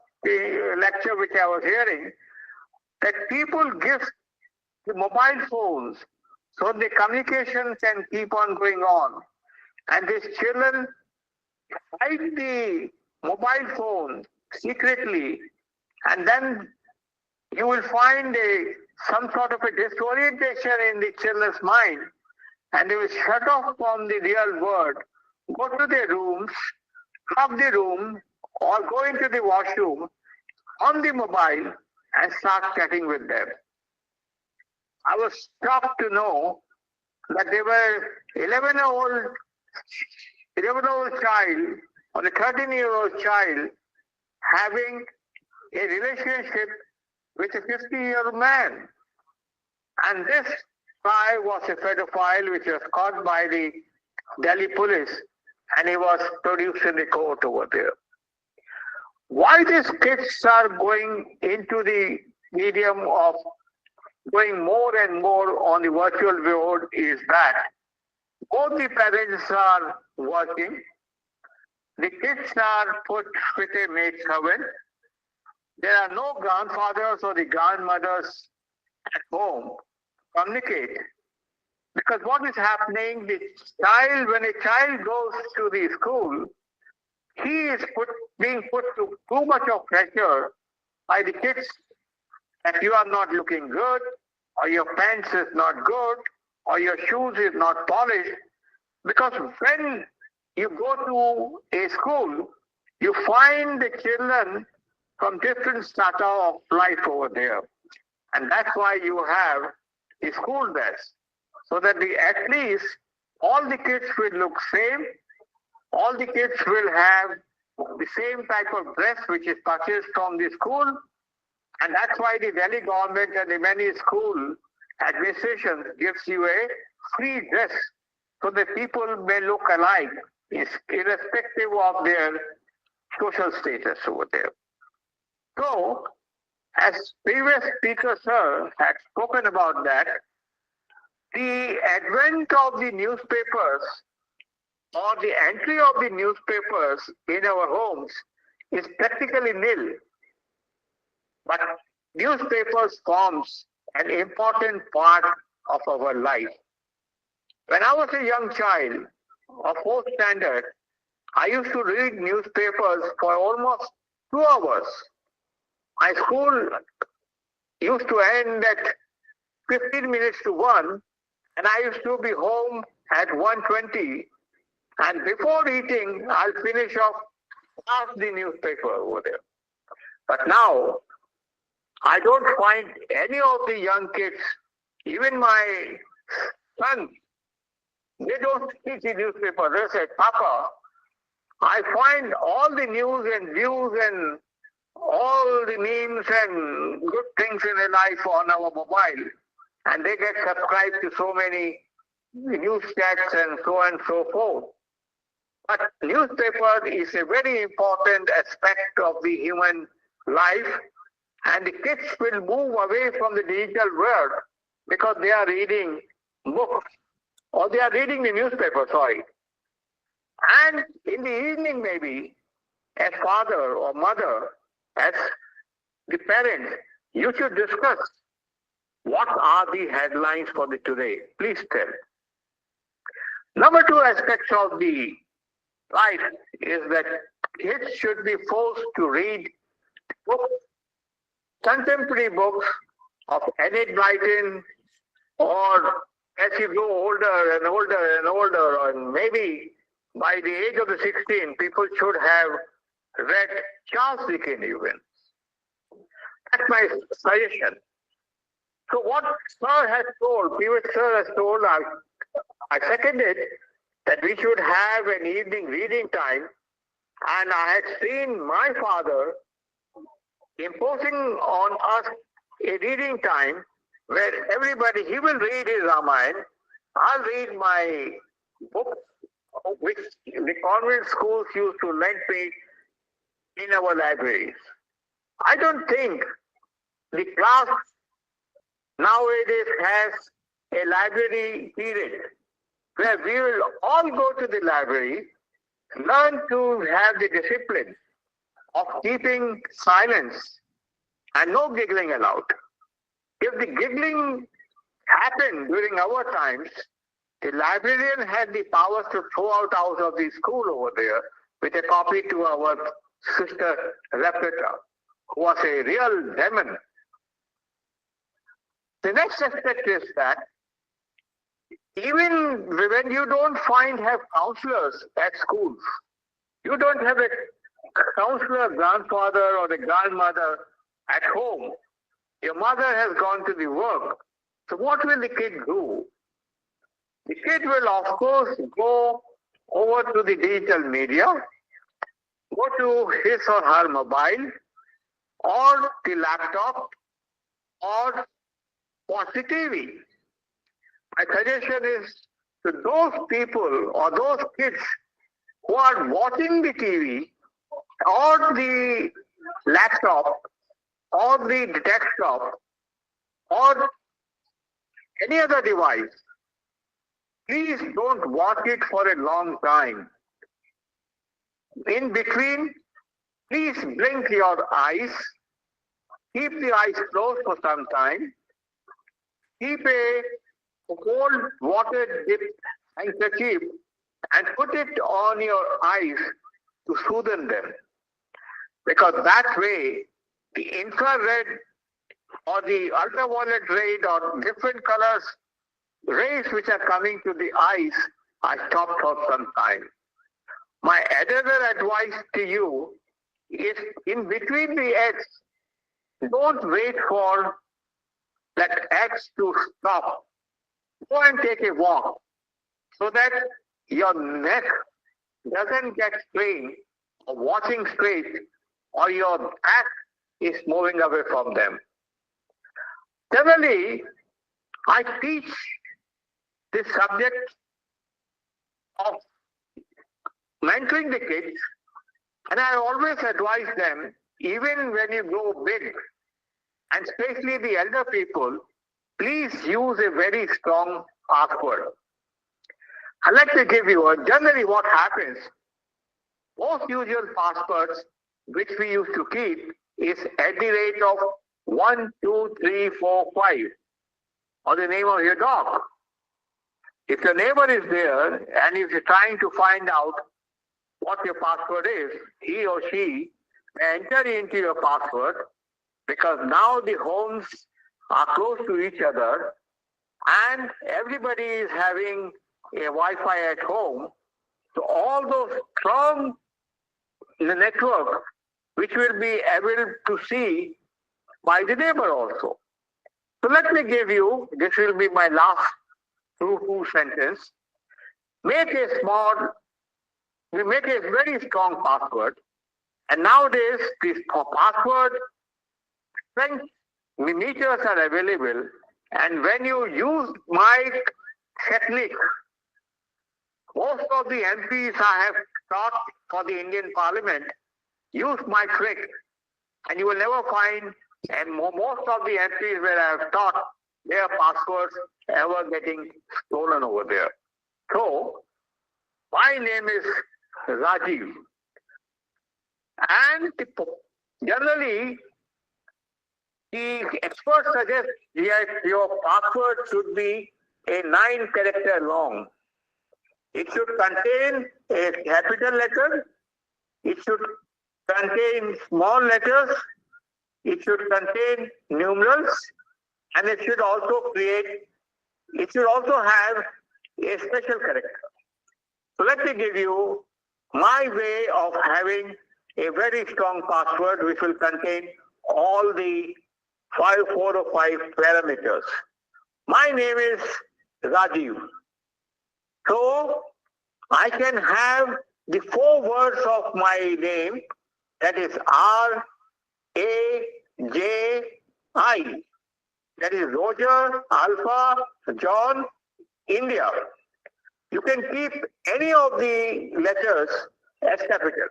lecture which I was hearing, that people give the mobile phones so the communication can keep on going on. And these children hide the mobile phone secretly, and then you will find some sort of a disorientation in the children's mind, and they will shut off from the real world, go to their rooms, lock the room, or go into the washroom on the mobile and start chatting with them. I was shocked to know that they were 11-year-old child or a 13-year-old child having a relationship with a 50-year-old man. And this guy was a pedophile which was caught by the Delhi police, and he was produced in the court over there. Why these kids are going into the medium of going more and more on the virtual world is that both the parents are working, the kids are put with a maid servant, there are no grandfathers or the grandmothers at home to communicate. Because what is happening, when a child goes to the school, he is being put to too much of pressure by the kids that you are not looking good, or your pants is not good, or your shoes is not polished. Because when you go to a school, you find the children from different strata of life over there. And that's why you have the school dress, so that at least all the kids will look same, all the kids will have the same type of dress which is purchased from the school. And that's why the Delhi government and the many school administrations gives you a free dress, so that people may look alike, irrespective of their social status over there. So, as previous speaker sir had spoken about that, the advent of the newspapers or the entry of the newspapers in our homes is practically nil. But newspapers forms an important part of our life. When I was a young child of fourth standard, I used to read newspapers for almost 2 hours. My school used to end at 15 minutes to 1, and I used to be home at 1:20. And before eating, I'll finish off half the newspaper over there. But now, I don't find any of the young kids, even my sons, they don't read the newspaper. They say, Papa, I find all the news and views and all the memes and good things in their life on our mobile. And they get subscribed to so many news chats and so forth. But newspaper is a very important aspect of the human life, and the kids will move away from the digital world because they are reading books or they are reading the newspaper, sorry. And in the evening maybe, as father or mother, as the parents, you should discuss what are the headlines for the today. Please tell. Number two aspects of the life is that kids should be forced to read books, contemporary books of Enid Blyton, or as you grow older and older and older, and maybe by the age of the 16, people should have read Charles Dickens even. That's my suggestion. So what sir has told, previous sir has told, I seconded that we should have an evening reading time, and I had seen my father imposing on us a reading time where everybody, he will read his Ramayana, I'll read my book, which the convent schools used to lend me in our libraries. I don't think the class nowadays has a library period where we will all go to the library, learn to have the discipline of keeping silence and no giggling allowed. If the giggling happened during our times, the librarian had the powers to throw out of the school over there with a copy to our sister Rebecca, who was a real demon. The next aspect is that even when you don't have counselors at schools, you don't have a counselor grandfather or a grandmother at home, your mother has gone to the work. So what will the kid do? The kid will of course go over to the digital media, go to his or her mobile or the laptop or watch the TV. My suggestion is to those people or those kids who are watching the TV or the laptop or the desktop or any other device, please don't watch it for a long time. In between, please blink your eyes, keep the eyes closed for some time, keep a cold water dipped handkerchief and put it on your eyes to soothe them. Because that way, the infrared or the ultraviolet ray or different colors, rays which are coming to the eyes are stopped for some time. My other advice to you is in between the eggs. Don't wait for that eggs to stop. Go and take a walk so that your neck doesn't get strained or watching straight, or your back is moving away from them. Generally, I teach this subject of mentoring the kids, and I always advise them, even when you grow big, and especially the elder people, please use a very strong password. I'd like to give you generally what happens. Most usual passwords which we used to keep is at the rate of 1, 2, 3, 4, 5, or the name of your dog. If your neighbor is there and if you're trying to find out what your password is, he or she enter into your password, because now the homes are close to each other and everybody is having a Wi-Fi at home. So all those from the network, which will be able to see by the neighbor also. So let me give you, this will be my last true sentence. Make a very strong password. And nowadays, this password strength meters are available. And when you use my technique, most of the MPs I have taught for the Indian Parliament use my trick, and you will never find, and most of the MPs where I have taught, their passwords ever getting stolen over there. So, my name is Rajiv, and generally, the experts suggest that your password should be a 9-character long. It should contain a capital letter. It should contain small letters. It should contain numerals, and it should also have a special character. So let me give you my way of having a very strong password which will contain all the 4 or 5 parameters. My name is Rajiv. So I can have the 4 words of my name, that is R-A-J-I. That is Roger, Alpha, John, India. You can keep any of the letters as capital.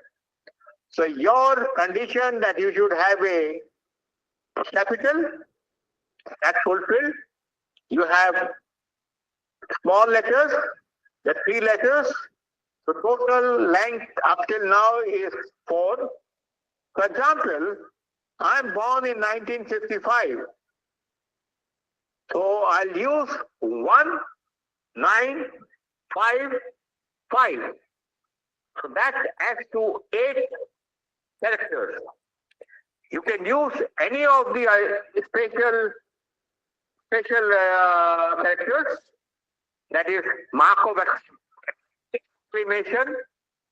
So your condition that you should have a capital, that's fulfilled. You have small letters, the 3 letters. So total length up till now is 4. For example, I'm born in 1955. So I'll use 1, 9, 5, 5. So that adds to 8 characters. You can use any of the special characters, that is mark of exclamation,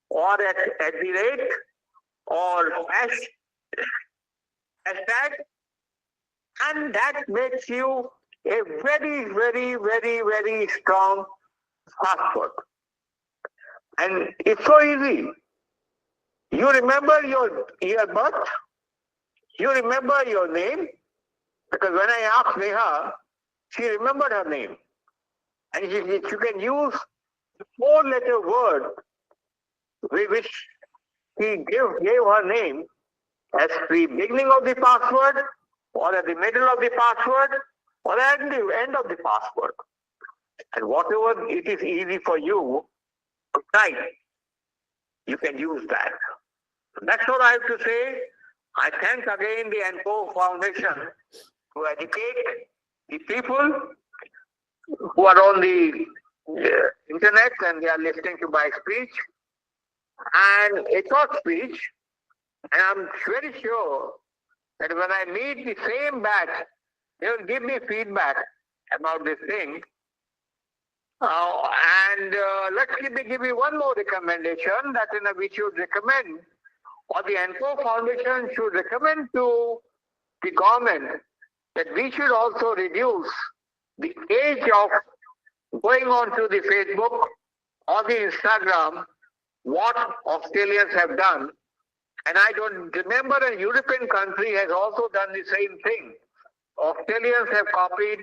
or at the rate, or hashtag, and that makes you a very, very, very, very strong password. And it's so easy. You remember your year birth, you remember your name, because when I asked Neha, she remembered her name. And you can use the 4-letter word which she gave her name as the beginning of the password, or at the middle of the password, or at the end of the password. And whatever it is easy for you to type, you can use that. That's all I have to say. I thank again the NCORE Foundation to educate the people who are on the internet and they are listening to my speech, and a short speech. And I'm very sure that when I meet the same batch, they will give me feedback about this thing. Let me give you one more recommendation, that we should recommend or the NCORE Foundation should recommend to the government that we should also reduce the age of going on to the Facebook or the Instagram, what Australians have done. And I don't remember a European country has also done the same thing. Australians have copied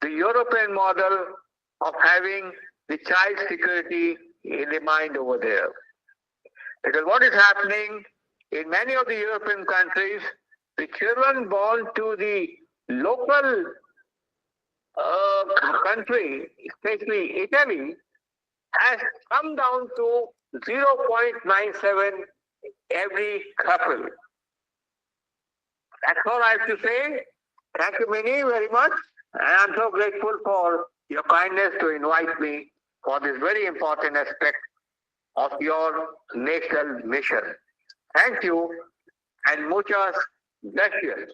the European model of having the child security in the mind over there. Because what is happening in many of the European countries, the children born to the local country, especially Italy, has come down to 0.97 every couple. That's all I have to say. Thank you, Minnie, very much. And I'm so grateful for your kindness to invite me for this very important aspect of your national mission. Thank you and muchas gracias.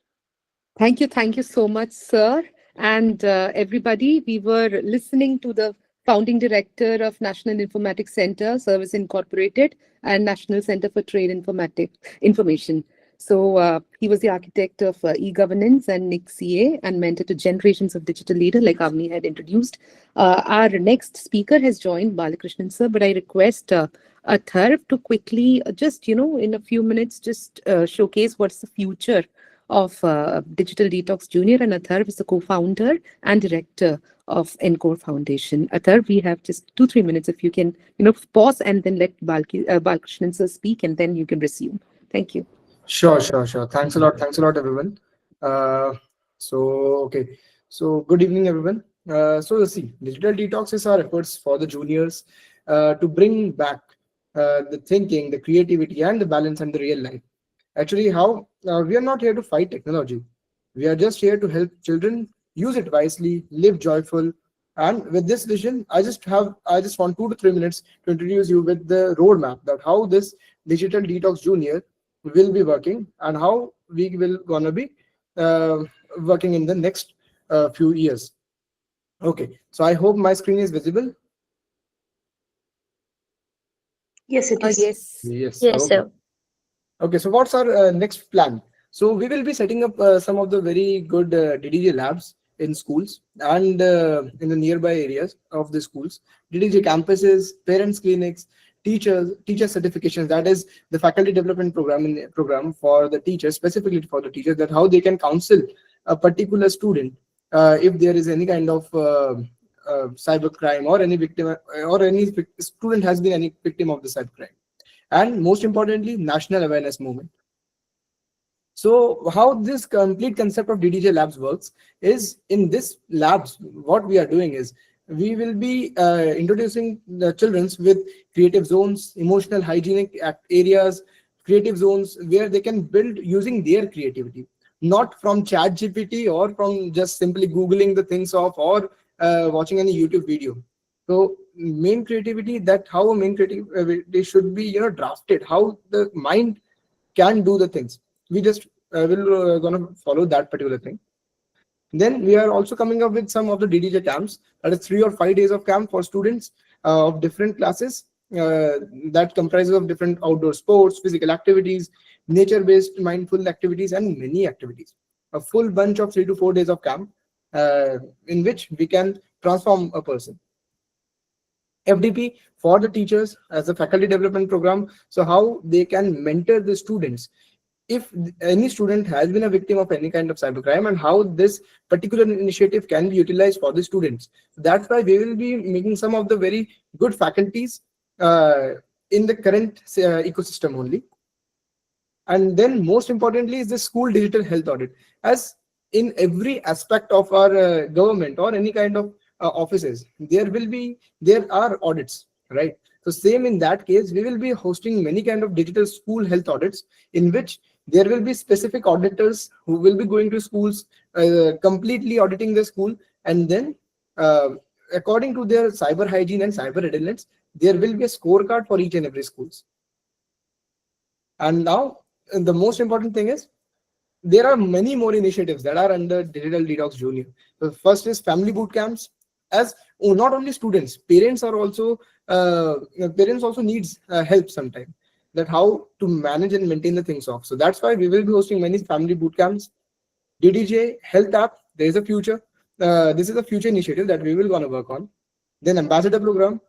Thank you so much, sir. And everybody, we were listening to the founding director of National Informatics Center, Service Incorporated, and National Center for Trade Information. So he was the architect of e-governance and NCORE and mentor to generations of digital leaders like Avni had introduced. Our next speaker has joined, Balakrishnan sir, but I request Atharv to quickly just, in a few minutes, just showcase what's the future of Digital Detox Junior. And Atharv is the co-founder and director of NCORE Foundation. Atharv, we have just 2-3 minutes. If you can, pause and then let Balakrishnan sir speak, and then you can resume. Thank you. Sure. Thanks a lot. Everyone. Okay. So, good evening, everyone. See, Digital Detox is our efforts for the juniors to bring back the thinking, the creativity, and the balance and the real life. Actually, how we are not here to fight technology. We are just here to help children use it wisely, live joyful. And with this vision, I just want 2 to 3 minutes to introduce you with the roadmap that how this Digital Detox Junior will be working and how we will gonna be working in the next few years. Okay, so I hope my screen is visible. Yes, it is. Yes. Yes. Yes, Okay. sir. Okay, so what's our next plan? So we will be setting up some of the very good DDJ labs in schools and in the nearby areas of the schools, DDJ campuses, parents clinics, teacher certifications. That is the faculty development program for the teachers, specifically for the teachers, that how they can counsel a particular student if there is any kind of cyber crime or any victim or any student has been any victim of the cyber crime. And most importantly, national awareness movement. So how this complete concept of DDJ labs works is, in this labs, what we are doing is we will be introducing the children with creative zones, emotional hygienic areas, creative zones where they can build using their creativity, not from chat GPT or from just simply Googling the things off or watching any YouTube video. So main creativity, that how a main creativity should be drafted, how the mind can do the things. We just will gonna follow that particular thing. Then we are also coming up with some of the DDJ camps, that is 3 or 5 days of camp for students of different classes that comprises of different outdoor sports, physical activities, nature-based mindful activities, and many activities. A full bunch of 3 to 4 days of camp in which we can transform a person. FDP for the teachers as a faculty development program, so how they can mentor the students if any student has been a victim of any kind of cybercrime, and how this particular initiative can be utilized for the students. That's why we will be making some of the very good faculties in the current ecosystem only. And then most importantly is the school digital health audit. As in every aspect of our government or any kind of offices, there are audits, right? So same in that case, we will be hosting many kind of digital school health audits, in which there will be specific auditors who will be going to schools, completely auditing the school, and then according to their cyber hygiene and cyber readiness, there will be a scorecard for each and every schools. And now the most important thing is, there are many more initiatives that are under Digital Detox Junior. The first is family boot camps. As not only students, parents also needs help sometimes. that how to manage and maintain the things off. So that's why we will be hosting many family boot camps. DDJ health app, there is a future. This is a future initiative that we will want to work on. Then ambassador program,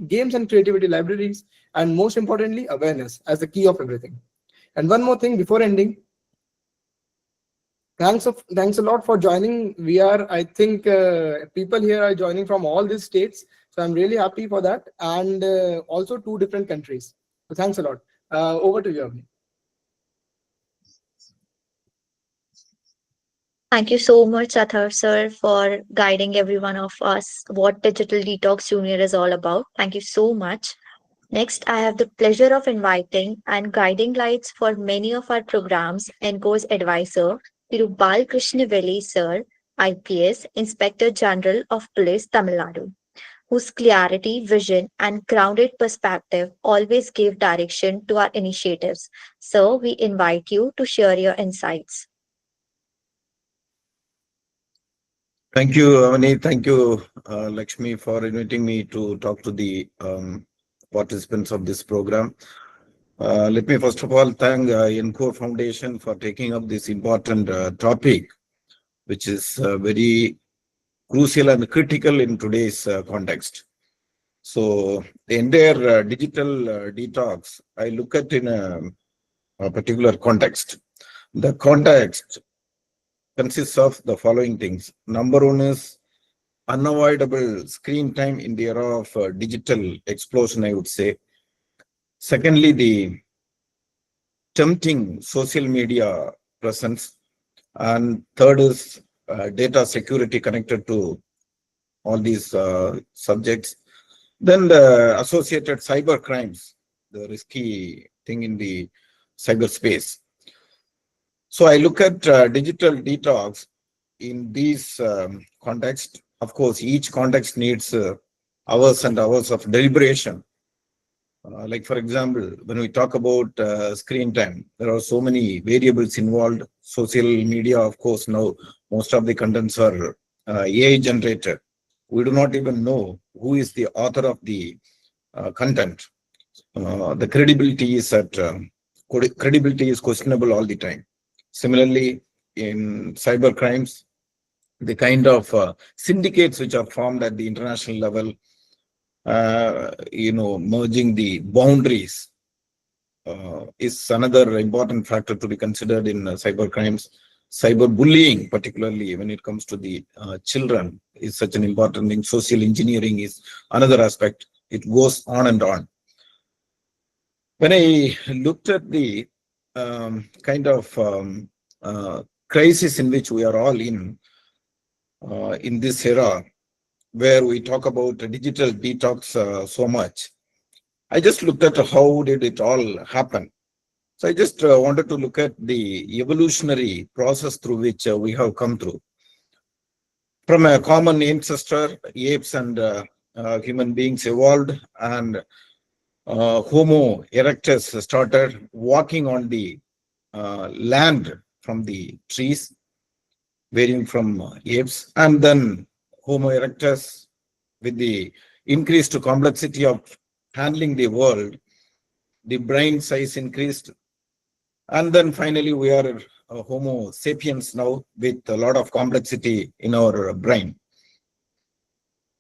games and creativity libraries, and most importantly, awareness as the key of everything. And one more thing before ending, thanks a lot for joining. We are, I think, people here are joining from all these states, so I'm really happy for that, and also 2 different countries. So thanks a lot. Over to you, Avni. Thank you so much, Athar sir, for guiding every one of us what Digital Detox Junior is all about. Thank you so much. Next, I have the pleasure of inviting and guiding lights for many of our programs NCORE's advisor, Tirubal Krishnavelli sir, IPS, Inspector General of Police, Tamil Nadu, whose clarity, vision, and grounded perspective always give direction to our initiatives. So, we invite you to share your insights. Thank you, Avani. Thank you, Lakshmi, for inviting me to talk to the participants of this program. Let me first of all thank NCORE Foundation for taking up this important topic, which is very crucial and critical in today's context. So the entire digital detox, I look at in a particular context. The context consists of the following things. Number one is unavoidable screen time in the era of digital explosion, I would say. Secondly, the tempting social media presence. And third is data security connected to all these subjects. Then the associated cyber crimes, the risky thing in the cyberspace. So I look at digital detox in these context. Of course, each context needs hours and hours of deliberation. Like, for example, when we talk about screen time, there are so many variables involved. Social media, of course, now most of the contents are AI generated. We do not even know who is the author of the content. The credibility is credibility is questionable all the time. Similarly, in cyber crimes, the kind of syndicates which are formed at the international level, merging the boundaries is another important factor to be considered in cyber crimes. Cyber bullying, particularly when it comes to the children, is such an important thing. Social engineering is another aspect. It goes on and on. When I looked at the kind of crisis in which we are all in this era, where we talk about digital detox so much, I just looked at how did it all happen. So I just wanted to look at the evolutionary process through which we have come through. From a common ancestor, apes and human beings evolved, and Homo erectus started walking on the land from the trees, varying from apes, and then Homo erectus, with the increased complexity of handling the world, the brain size increased, and then finally we are Homo sapiens now with a lot of complexity in our brain.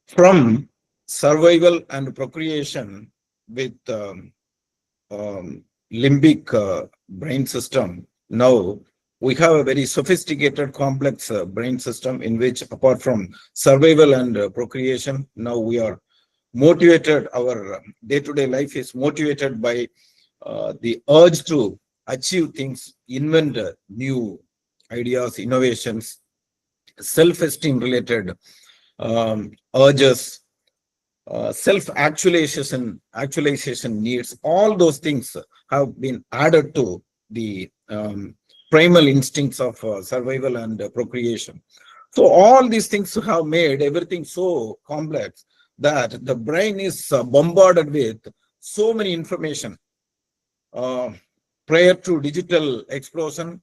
From survival and procreation with limbic brain system, now we have a very sophisticated, complex brain system in which, apart from survival and procreation, now we are motivated. Our day-to-day life is motivated by the urge to achieve things, invent new ideas, innovations, self-esteem related urges, self-actualization needs. All those things have been added to the primal instincts of survival and procreation. So all these things have made everything so complex that the brain is bombarded with so many information. Prior to digital explosion,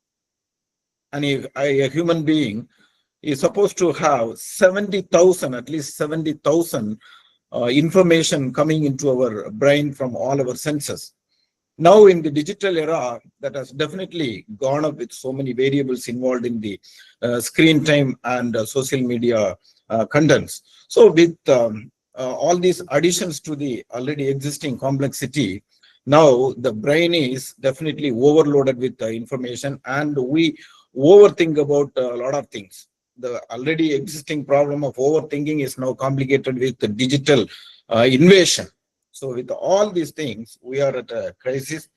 and a human being is supposed to have 70,000, at least 70,000 information coming into our brain from all our senses. Now in the digital era, that has definitely gone up with so many variables involved in the screen time and social media contents. So with all these additions to the already existing complexity, now the brain is definitely overloaded with information, and we overthink about a lot of things. The already existing problem of overthinking is now complicated with the digital invasion. So with all these things, we are at a crisis.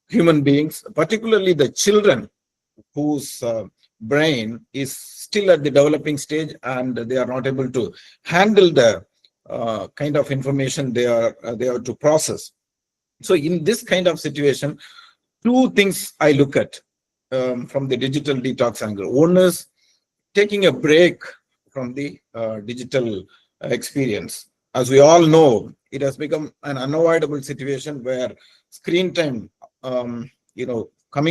Human beings, particularly the children whose brain is still at the developing stage and they are not able to handle the kind of information they are to process. So in this kind of situation, two things I look at from the digital detox angle. One is taking a break from the digital experience. As we all know, it has become an unavoidable situation where screen time, coming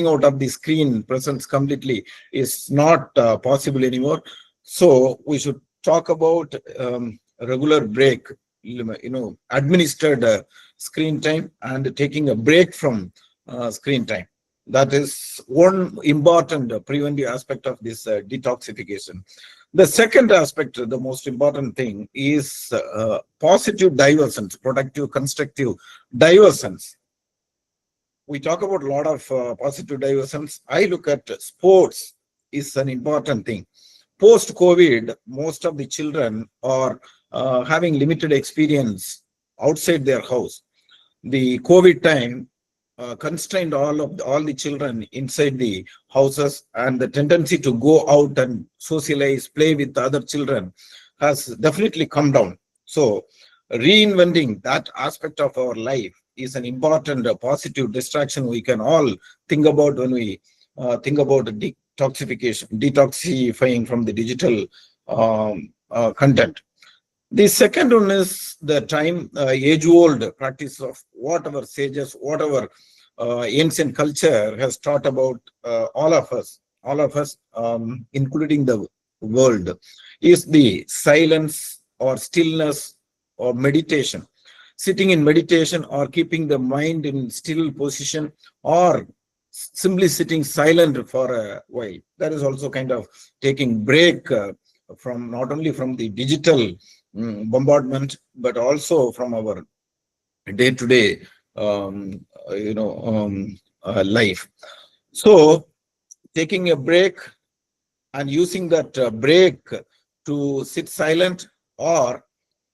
out of the screen presence completely is not possible anymore. So we should talk about a regular break, administered screen time and taking a break from screen time. That is one important preventive aspect of this detoxification. The second aspect, the most important thing, is positive diversions, productive, constructive diversions. We talk about a lot of positive diversions. I look at sports is an important thing. Post COVID, most of the children are having limited experience outside their house. The COVID time constrained all the children inside the houses, and the tendency to go out and socialize, play with other children has definitely come down. So reinventing that aspect of our life is an important positive distraction we can all think about when we think about detoxifying from the digital content. The second one is the time age-old practice of whatever sages, whatever ancient culture has taught about all of us, including the world, is the silence or stillness or meditation. Sitting in meditation or keeping the mind in still position or simply sitting silent for a while. That is also kind of taking break from not only from the digital bombardment, but also from our day-to-day life. So taking a break and using that break to sit silent, or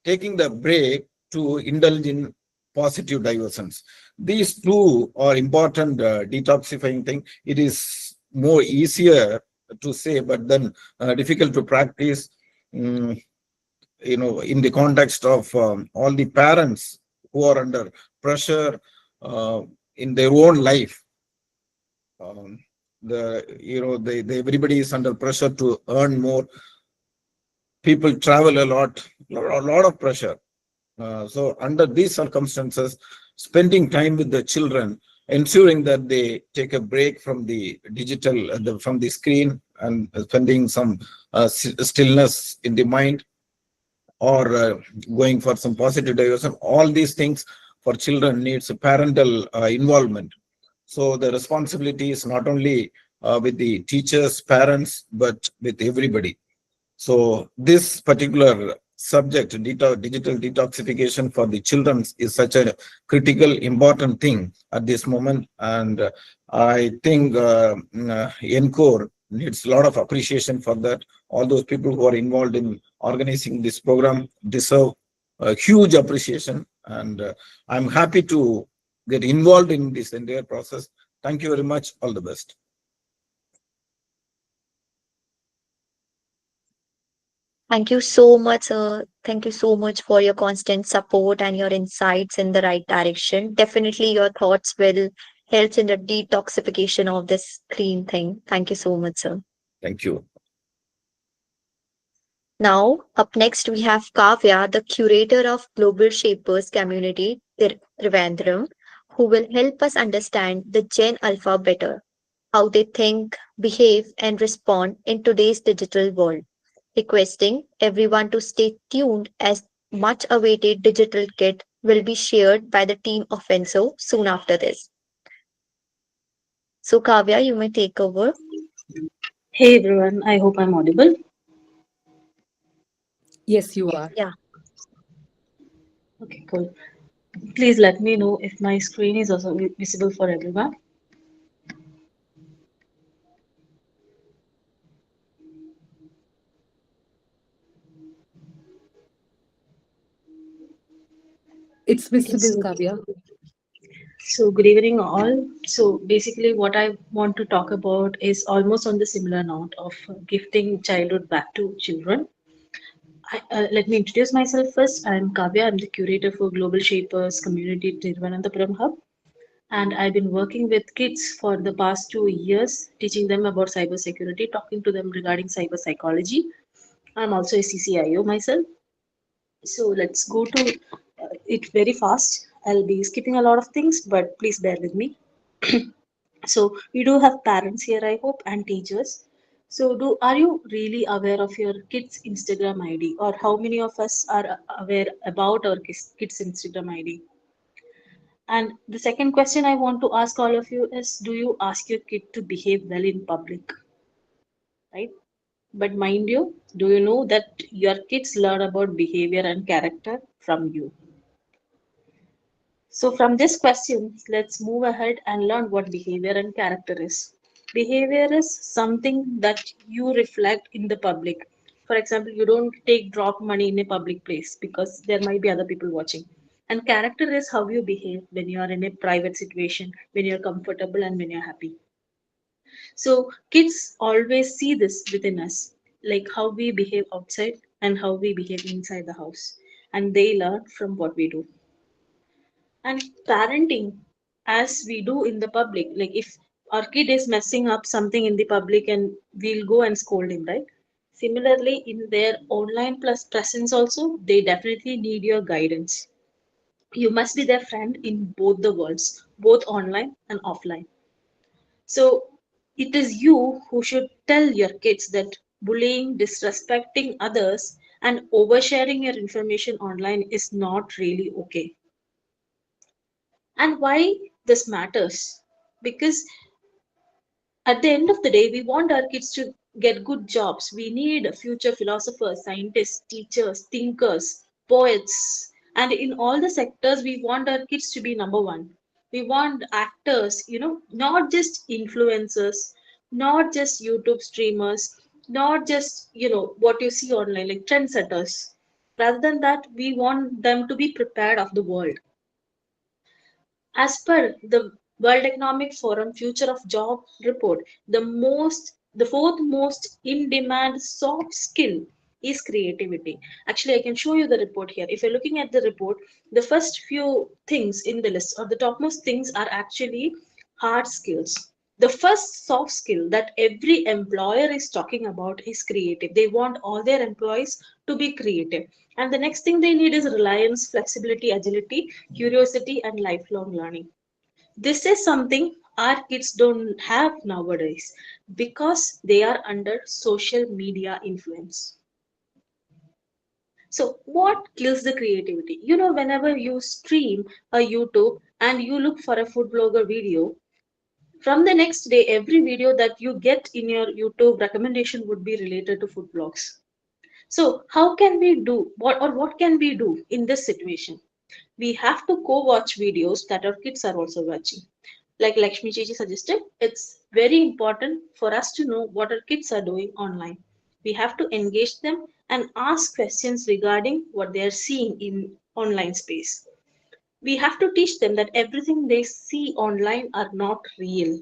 taking the break to indulge in positive diversions. These two are important detoxifying thing. It is more easier to say, but then difficult to practice. Mm, in the context of all the parents who are under pressure in their own life. Everybody is under pressure to earn more. People travel a lot of pressure. So under these circumstances, spending time with the children, ensuring that they take a break from the digital, from the screen, and spending some stillness in the mind, or going for some positive diversion. All these things for children needs parental involvement. So the responsibility is not only with the teachers, parents, but with everybody. So this particular subject, digital detoxification for the children, is such a critical, important thing at this moment. And I think NCORE needs a lot of appreciation for that. All those people who are involved in organizing this program deserve a huge appreciation. And I'm happy to get involved in this entire process. Thank you very much. All the best. Thank you so much, sir. Thank you so much for your constant support and your insights in the right direction. Definitely, your thoughts will help in the detoxification of this screen thing. Thank you so much, sir. Thank you. Now, up next, we have Kavya, the curator of Global Shapers Community, Trivandrum, who will help us understand the Gen Alpha better, how they think, behave, and respond in today's digital world. Requesting everyone to stay tuned as much awaited digital kit will be shared by the team of Enso soon after this. So, Kavya, you may take over. Hey everyone, I hope I'm audible. Yes, you are. Yeah. Okay, cool. Please let me know if my screen is also visible for everyone. It's Okay, visible, Kavya. so good evening all. So basically what I want to talk about is almost on the similar note of gifting childhood back to children. Let me introduce myself first. I'm Kavya. I'm the curator for Global Shapers Community Tiruvananthapuram Hub. And I've been working with kids for the past 2 years, teaching them about cybersecurity, talking to them regarding cyber psychology. I'm also a CCIO myself. So let's go to it very fast. I'll be skipping a lot of things, but please bear with me. So we do have parents here, I hope, and teachers. So do are you really aware of your kids' Instagram ID, or how many of us are aware about our kids' Instagram ID? And the second question I want to ask all of you is, do you ask your kid to behave well in public, right? But mind you, do you know that your kids learn about behavior and character from you? So, from this question, let's move ahead and learn what behavior and character is. Behavior is something that you reflect in the public. For example, you don't take drop money in a public place because there might be other people watching. And character is how you behave when you are in a private situation, when you're comfortable and when you're happy. So, kids always see this within us, like how we behave outside and how we behave inside the house. And they learn from what we do. And parenting, as we do in the public, like if our kid is messing up something in the public and we'll go and scold him, right? Similarly, in their online plus presence also, they definitely need your guidance. You must be their friend in both the worlds, both online and offline. So it is you who should tell your kids that bullying, disrespecting others, and oversharing your information online is not really okay. And why this matters? Because at the end of the day, we want our kids to get good jobs. We need future philosophers, scientists, teachers, thinkers, poets. And in all the sectors, we want our kids to be number one. We want actors, not just influencers, not just YouTube streamers, not just, what you see online, like trendsetters. Rather than that, we want them to be prepared of the world. As per the World Economic Forum Future of Job report, the fourth most in demand soft skill is creativity. Actually, I can show you the report here. If you're looking at the report, the first few things in the list or the topmost things are actually hard skills. The first soft skill that every employer is talking about is creative. They want all their employees to be creative. And the next thing they need is reliance, flexibility, agility, curiosity, and lifelong learning. This is something our kids don't have nowadays because they are under social media influence. So, what kills the creativity? Whenever you stream a YouTube and you look for a food blogger video, from the next day, every video that you get in your YouTube recommendation would be related to food blogs. So, how can we do what can we do in this situation? We have to co-watch videos that our kids are also watching. Like Lakshmi Chichi suggested, it's very important for us to know what our kids are doing online. We have to engage them and ask questions regarding what they are seeing in online space. We have to teach them that everything they see online are not real,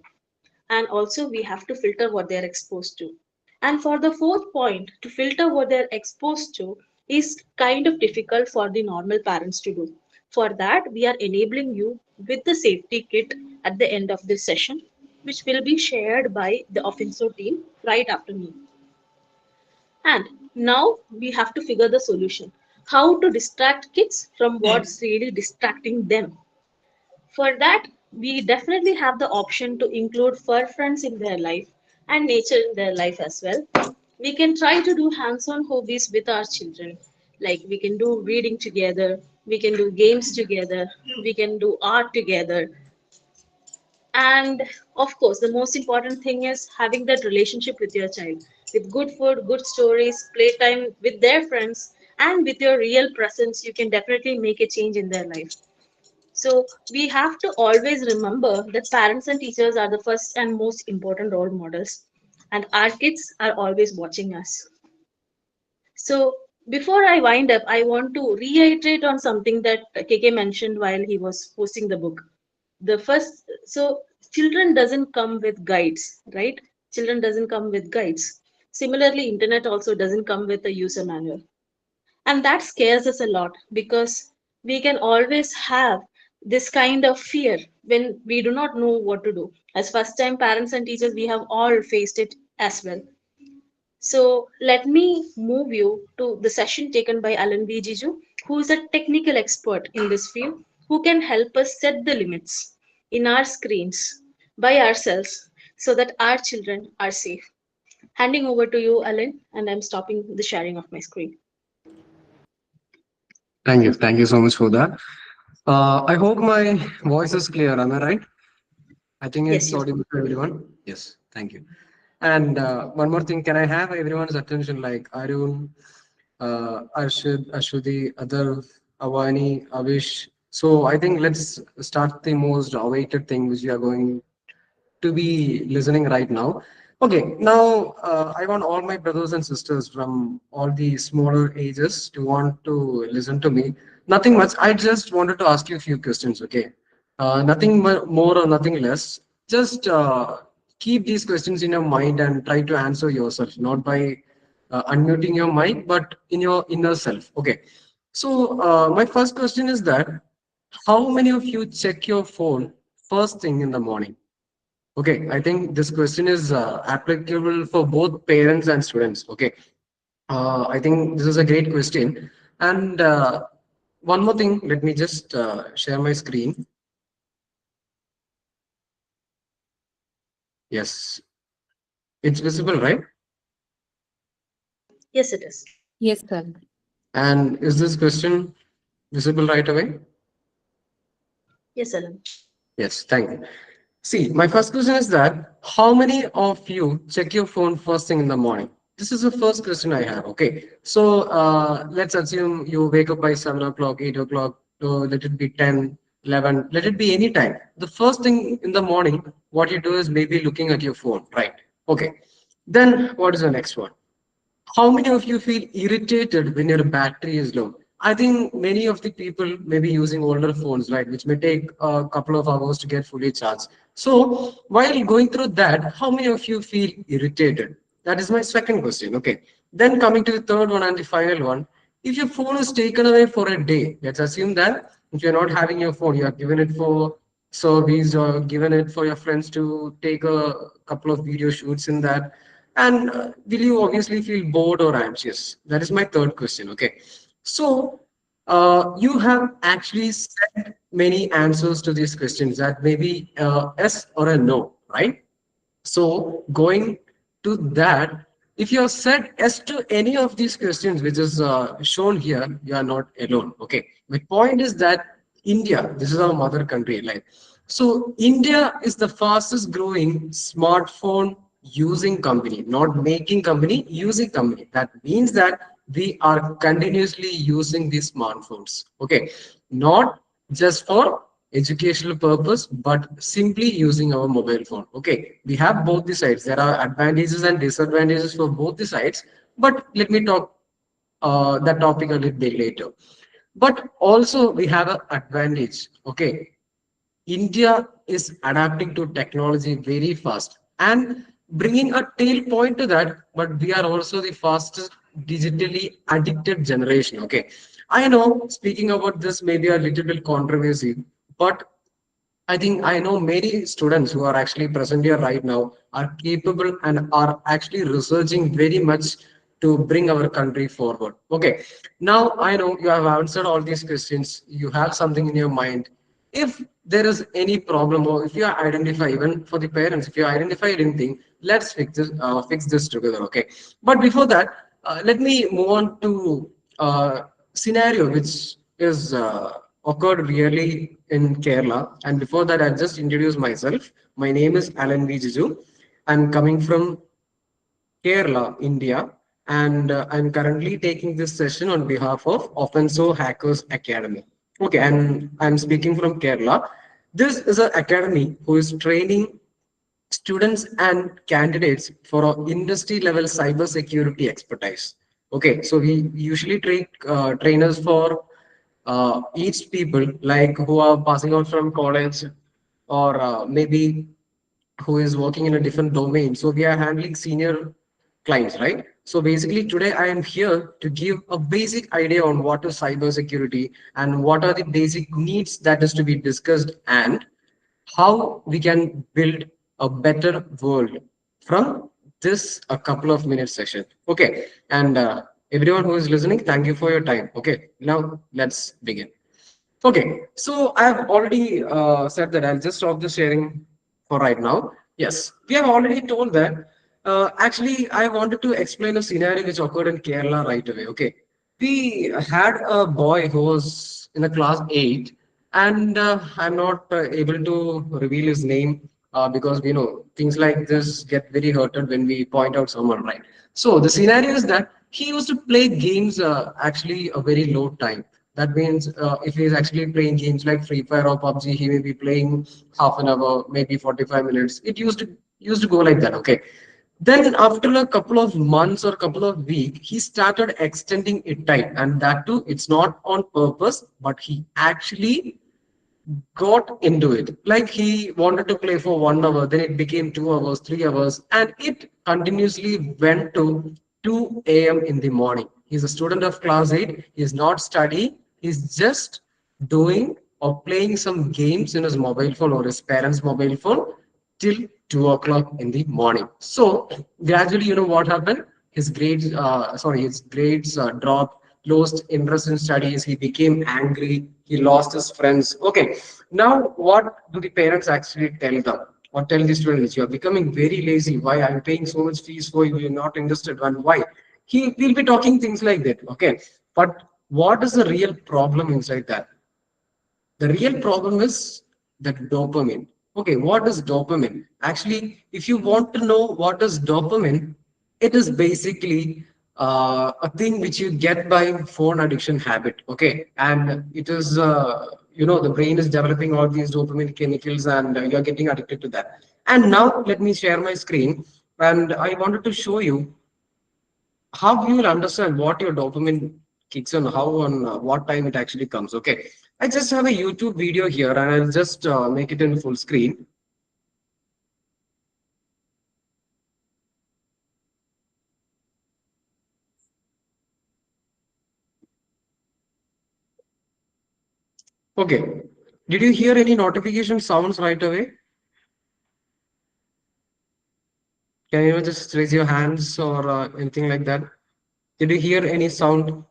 and also we have to filter what they are exposed to. And for the fourth point, to filter what they're exposed to is kind of difficult for the normal parents to do. For that, we are enabling you with the safety kit at the end of this session, which will be shared by the Offenso team right after me. And now we have to figure the solution. How to distract kids from what's really distracting them. For that, we definitely have the option to include fur friends in their life and nature in their life as well. We can try to do hands on hobbies with our children. Like we can do reading together, we can do games together, we can do art together. And of course, the most important thing is having that relationship with your child, with good food, good stories, playtime with their friends, and with your real presence. You can definitely make a change in their life. So we have to always remember that parents and teachers are the first and most important role models, and our kids are always watching us. So before I wind up, I want to reiterate on something that KK mentioned while he was posting the book. The first, so children doesn't come with guides, right? Children doesn't come with guides. Similarly, internet also doesn't come with a user manual. And that scares us a lot because we can always have this kind of fear when we do not know what to do. As first time parents and teachers, we have all faced it as well. So let me move you to the session taken by Alan B. Jiju, who is a technical expert in this field, who can help us set the limits in our screens by ourselves so that our children are safe. Handing over to you, Alan, and I'm stopping the sharing of my screen. Thank you. Thank you so much for that. I hope my voice is clear. Am I right? I think Yes, it's you. audible to everyone. Yes. Thank you. And one more thing, can I have everyone's attention, like Arun, Arshid, Ashwati, Adar, Avani, Avish? So I think let's start the most awaited thing which we are going to be listening right now. Okay, now I want all my brothers and sisters from all the smaller ages to want to listen to me. Nothing much. I just wanted to ask you a few questions. Okay, nothing more or nothing less. Just keep these questions in your mind and try to answer yourself, not by unmuting your mic, but in your inner self. Okay. So my first question is that how many of you check your phone first thing in the morning? Okay, I think this question is applicable for both parents and students. Okay, I think this is a great question. And one more thing, let me just share my screen. Yes, it's visible, right? Yes, it is. Yes, Alan. And is this question visible right away? Yes, Alan. Yes, thank you. See, my first question is that how many of you check your phone first thing in the morning? This is the first question I have. Okay, so let's assume you wake up by 7 o'clock, 8 o'clock, let it be 10, 11, let it be any time. The first thing in the morning, what you do is maybe looking at your phone, right? Okay, then what is the next one? How many of you feel irritated when your battery is low? I think many of the people may be using older phones, right, which may take a couple of hours to get fully charged. So while going through that, how many of you feel irritated? That is my second question. Okay. Then coming to the third one and the final one, if your phone is taken away for a day, let's assume that if you're not having your phone, you are given it for service or given it for your friends to take a couple of video shoots in that, and will you obviously feel bored or anxious? That is my third question. Okay. So you have actually said many answers to these questions that may be yes or a no, right? So going to that, if you have said yes to any of these questions, which is shown here, you are not alone. Okay. My point is that India, this is our mother country, like so. India is the fastest growing smartphone using company, not making company, using company. That means that we are continuously using these smartphones. Okay, not just for educational purpose, but simply using our mobile phone. Okay, we have both the sides. There are advantages and disadvantages for both the sides, but let me talk that topic a little bit later. But also we have an advantage. Okay, India is adapting to technology very fast and bringing a tail point to that, but we are also the fastest digitally addicted generation. Okay, I know speaking about this may be a little bit controversy, but I think I know many students who are actually present here right now are capable and are actually researching very much to bring our country forward. Okay, now I know you have answered all these questions. You have something in your mind. If there is any problem, or if you identify, even for the parents, if you identify anything, let's fix this together. Okay, but before that, let me move on to scenario which is occurred really in Kerala. And before that, I'll just introduce myself. My name is Alan V. Jiju. I'm coming from Kerala, India, and I'm currently taking this session on behalf of Offenso Hackers Academy. Okay, and I'm speaking from Kerala. This is an academy who is training students and candidates for our industry level cybersecurity expertise. Okay, so we usually train trainers for each people like who are passing out from college or maybe who is working in a different domain. So we are handling senior clients, right? So basically today I am here to give a basic idea on what is cybersecurity and what are the basic needs that is to be discussed and how we can build a better world from this a couple of minutes session. Okay, and everyone who is listening, thank you for your time. Okay, now let's begin. Okay, so I have already said that I'll just stop the sharing for right now. Yes, we have already told that. Actually, I wanted to explain a scenario which occurred in Kerala right away. Okay, we had a boy who was in the class 8, and I'm not able to reveal his name because you know things like this get very hurted when we point out someone, right? So the scenario is that he used to play games actually a very low time. That means if he's actually playing games like Free Fire or PUBG, he may be playing half an hour, maybe 45 minutes. It used to go like that. Okay. Then after a couple of months or couple of weeks, he started extending it time, and that too, it's not on purpose, but he actually got into it. Like he wanted to play for 1 hour, then it became 2 hours, 3 hours, and it continuously went to 2 a.m. in the morning. He's a student of class 8. He's not studying. He's just doing or playing some games in his mobile phone or his parents' mobile phone till 2 o'clock in the morning. So gradually, you know what happened? His grades dropped, lost interest in studies. He became angry. He lost his friends. Okay, now what do the parents actually tell them? Or tell the students, you are becoming very lazy. Why I'm paying so much fees for you? You're not interested. And why? He will be talking things like that. Okay, but what is the real problem inside that? The real problem is the dopamine. Okay, what is dopamine? Actually, if you want to know what is dopamine, it is basically a thing which you get by phone addiction habit. Okay, and it is the brain is developing all these dopamine chemicals, and you are getting addicted to that. And now let me share my screen, and I wanted to show you how you will understand what your dopamine kicks on, how on what time it actually comes. Okay, I just have a YouTube video here, and I'll just make it in full screen. Okay, did you hear any notification sounds right away? Can you just raise your hands or anything like that? Did you hear any sound?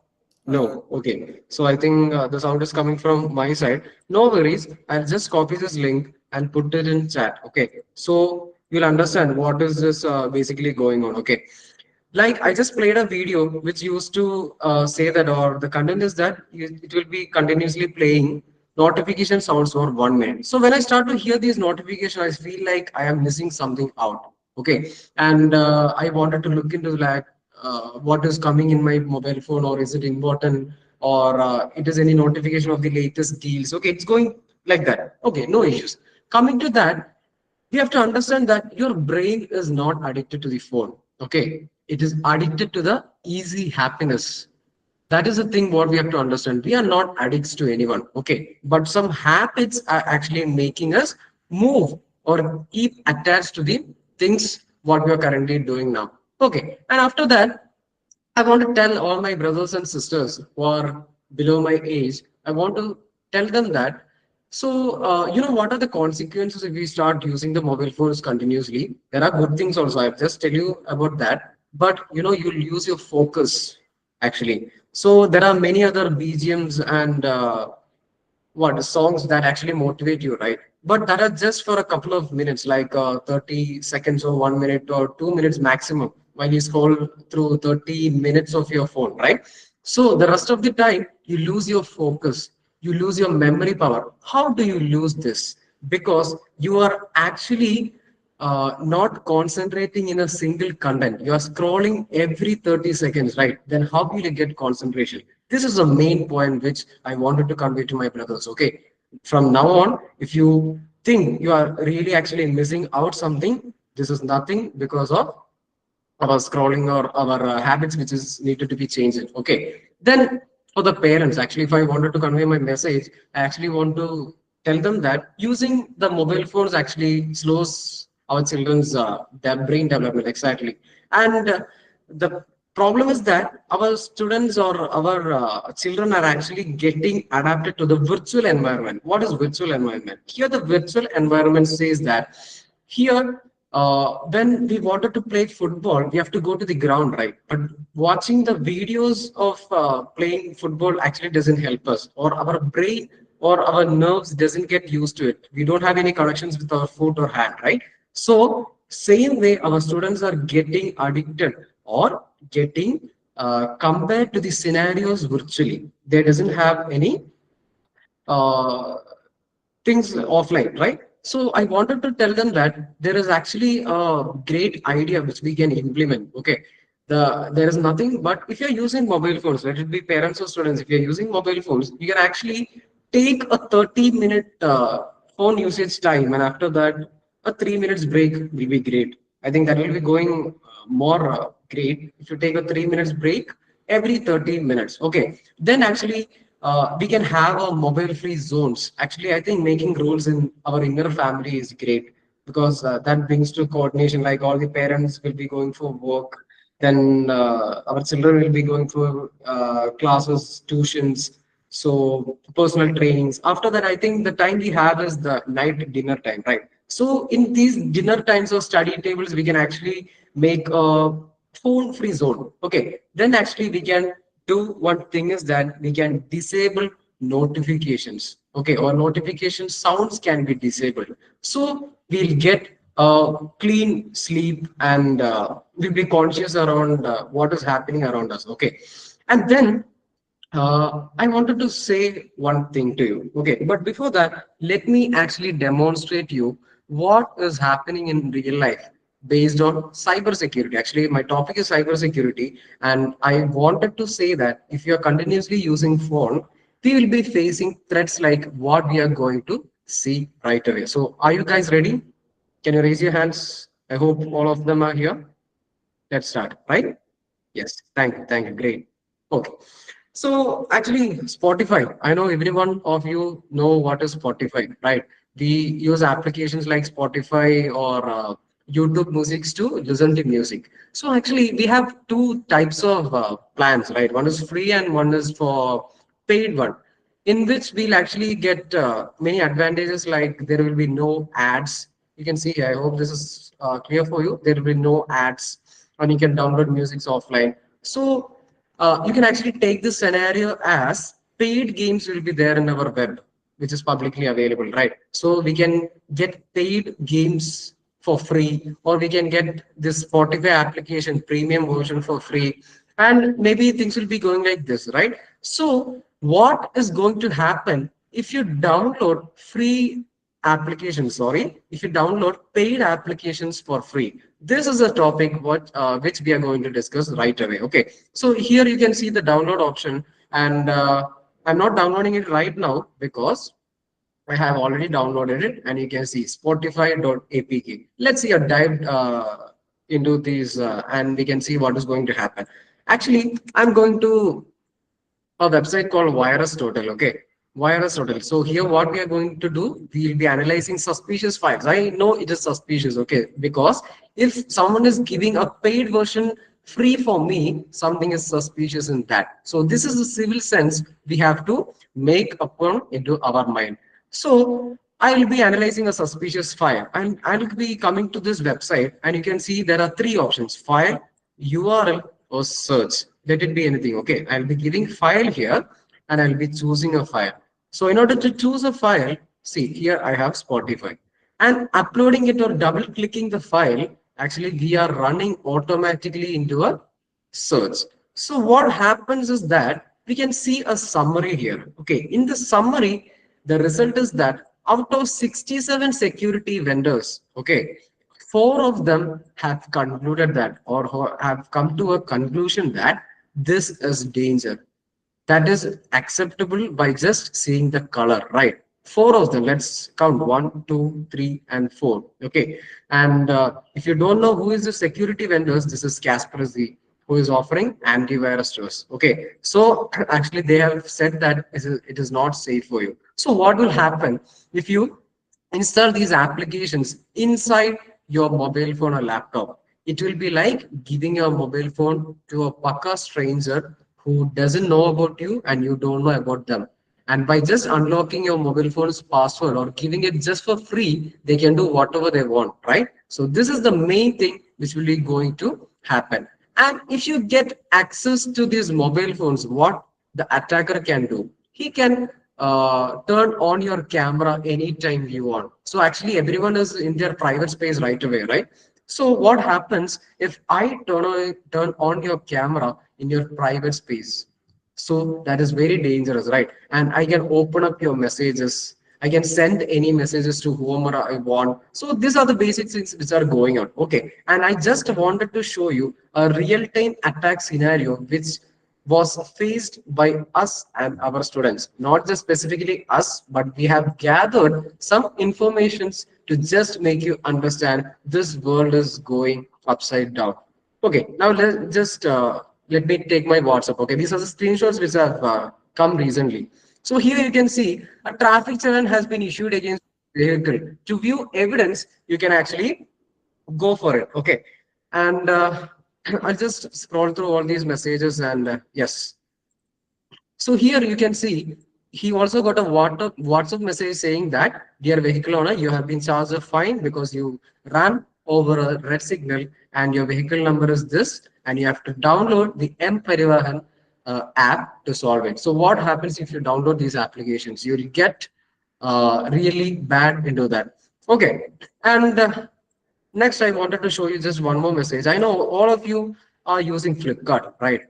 No. Okay. So I think the sound is coming from my side. No worries. I'll just copy this link and put it in chat. Okay. So you'll understand what is this basically going on. Okay. Like I just played a video which used to say that, or the content is that it will be continuously playing notification sounds for 1 minute. So when I start to hear these notifications, I feel like I am missing something out. Okay, and I wanted to look into like what is coming in my mobile phone, or is it important, or it is any notification of the latest deals. Okay, it's going like that. Okay, no issues. Coming to that, you have to understand that your brain is not addicted to the phone. Okay, it is addicted to the easy happiness. That is the thing what we have to understand. We are not addicts to anyone. Okay, but some habits are actually making us move or keep attached to the things what we are currently doing now. Okay, and after that, I want to tell all my brothers and sisters who are below my age, I want to tell them that. So, what are the consequences if we start using the mobile phones continuously? There are good things also. I'll just tell you about that. But, you'll use your focus actually. So, there are many other BGMs and what songs that actually motivate you, right? But that are just for a couple of minutes, like 30 seconds or 1 minute or 2 minutes maximum while you scroll through 30 minutes of your phone, right? So the rest of the time you lose your focus, you lose your memory power. How do you lose this? because you are actually not concentrating in a single content. You are scrolling every 30 seconds, right? Then how will you get concentration? This is the main point which I wanted to convey to my brothers. Okay, from now on, if you think you are really actually missing out something, this is nothing because of our scrolling or our habits which is needed to be changed. Okay, then for the parents, actually, if I wanted to convey my message, I actually want to tell them that using the mobile phones actually slows our children's their brain development, exactly. And the problem is that our students or our children are actually getting adapted to the virtual environment. What is virtual environment? Here the virtual environment says that here, when we wanted to play football, we have to go to the ground, right? But watching the videos of playing football actually doesn't help us, or our brain or our nerves doesn't get used to it. We don't have any connections with our foot or hand, right? So, same way, our students are getting addicted or getting compared to the scenarios virtually. They doesn't have any uh, things offline, right? So I wanted to tell them that there is actually a great idea which we can implement. Okay, there is nothing but if you're using mobile phones, let it be parents or students, if you're using mobile phones, you can actually take a 30-minute phone usage time, and after that, a 3 minutes break will be great. I think that will be going more great if you take a 3 minutes break every 30 minutes. Okay, then actually we can have a mobile free zones. Actually, I think making rules in our inner family is great because that brings to coordination. Like all the parents will be going for work, then our children will be going for classes, tuitions, so personal trainings. After that, I think the time we have is the night dinner time, right? So in these dinner times or study tables, we can actually make a phone free zone. Okay, then actually we can do one thing is that we can disable notifications. Okay, or notification sounds can be disabled, so we'll get a clean sleep and we'll be conscious around what is happening around us. Okay, and then I wanted to say one thing to you. Okay, but before that, let me actually demonstrate you what is happening in real life based on cybersecurity. Actually, my topic is cybersecurity, and I wanted to say that if you are continuously using phone, we will be facing threats like what we are going to see right away. So, are you guys ready? Can you raise your hands? I hope all of them are here. Let's start, right? Yes, thank you, great. Okay. So actually, Spotify, I know every one of you know what is Spotify, right? We use applications like Spotify or YouTube Music to listen to music. So actually, we have two types of plans, right? One is free and one is for paid one, in which we'll actually get many advantages like there will be no ads. You can see, I hope this is clear for you. There will be no ads and you can download music offline. So you can actually take this scenario as paid games will be there in our web, which is publicly available, right? So we can get paid games for free, or we can get this Spotify application premium version for free, and maybe things will be going like this, right? So what is going to happen if you download free applications? Sorry, if you download paid applications for free, this is a topic which we are going to discuss right away. Okay, so here you can see the download option, and I'm not downloading it right now because I have already downloaded it, and you can see Spotify.apk. Let's see a dive into these, and we can see what is going to happen. Actually, I'm going to a website called Virus Total. Okay, Virus Total. So here, what we are going to do, we'll be analyzing suspicious files. I know it is suspicious, okay, because if someone is giving a paid version free for me, something is suspicious in that. So this is the civil sense we have to make upon into our mind. So I will be analyzing a suspicious file, and I'll be coming to this website, and you can see there are three options: file, URL, or search. Let it be anything. Okay, I'll be giving file here, and I'll be choosing a file. So in order to choose a file, see here I have Spotify, and uploading it or double clicking the file, actually we are running automatically into a search. So what happens is that we can see a summary here. Okay, in the summary, the result is that Out of 67 security vendors, okay, four of them have concluded that, or have come to a conclusion that this is danger, that is acceptable by just seeing the color, right? Four of them, let's count: one, two, three, and four. Okay. And if you don't know who is the security vendors, this is Kaspersky, who is offering antivirus to us. Okay. So actually, they have said that it is not safe for you. So what will happen if you install these applications inside your mobile phone or laptop? It will be like giving your mobile phone to a paka stranger who doesn't know about you and you don't know about them. And by just unlocking your mobile phone's password or giving it just for free, they can do whatever they want, right? So this is the main thing which will be going to happen. And if you get access to these mobile phones, what the attacker can do, he can turn on your camera anytime you want. So actually everyone is in their private space right away, right? So what happens if I turn on your camera in your private space? So that is very dangerous, right? And I can open up your messages. I can send any messages to whomever I want. So these are the basic things which are going on. Okay. And I just wanted to show you a real-time attack scenario which was faced by us and our students. Not just specifically us, but we have gathered some informations to just make you understand this world is going upside down. Okay, now let me take my WhatsApp. Okay, these are the screenshots which have come recently. So here you can see a traffic challenge has been issued against vehicle. To view evidence, you can actually go for it. Okay, and I'll just scroll through all these messages and yes. So here you can see he also got a WhatsApp message saying that, dear vehicle owner, you have been charged a fine because you ran over a red signal and your vehicle number is this, and you have to download the M Parivahan app to solve it. So what happens if you download these applications? You'll get really bad into that. Okay, and next, I wanted to show you just one more message. I know all of you are using Flipkart, right?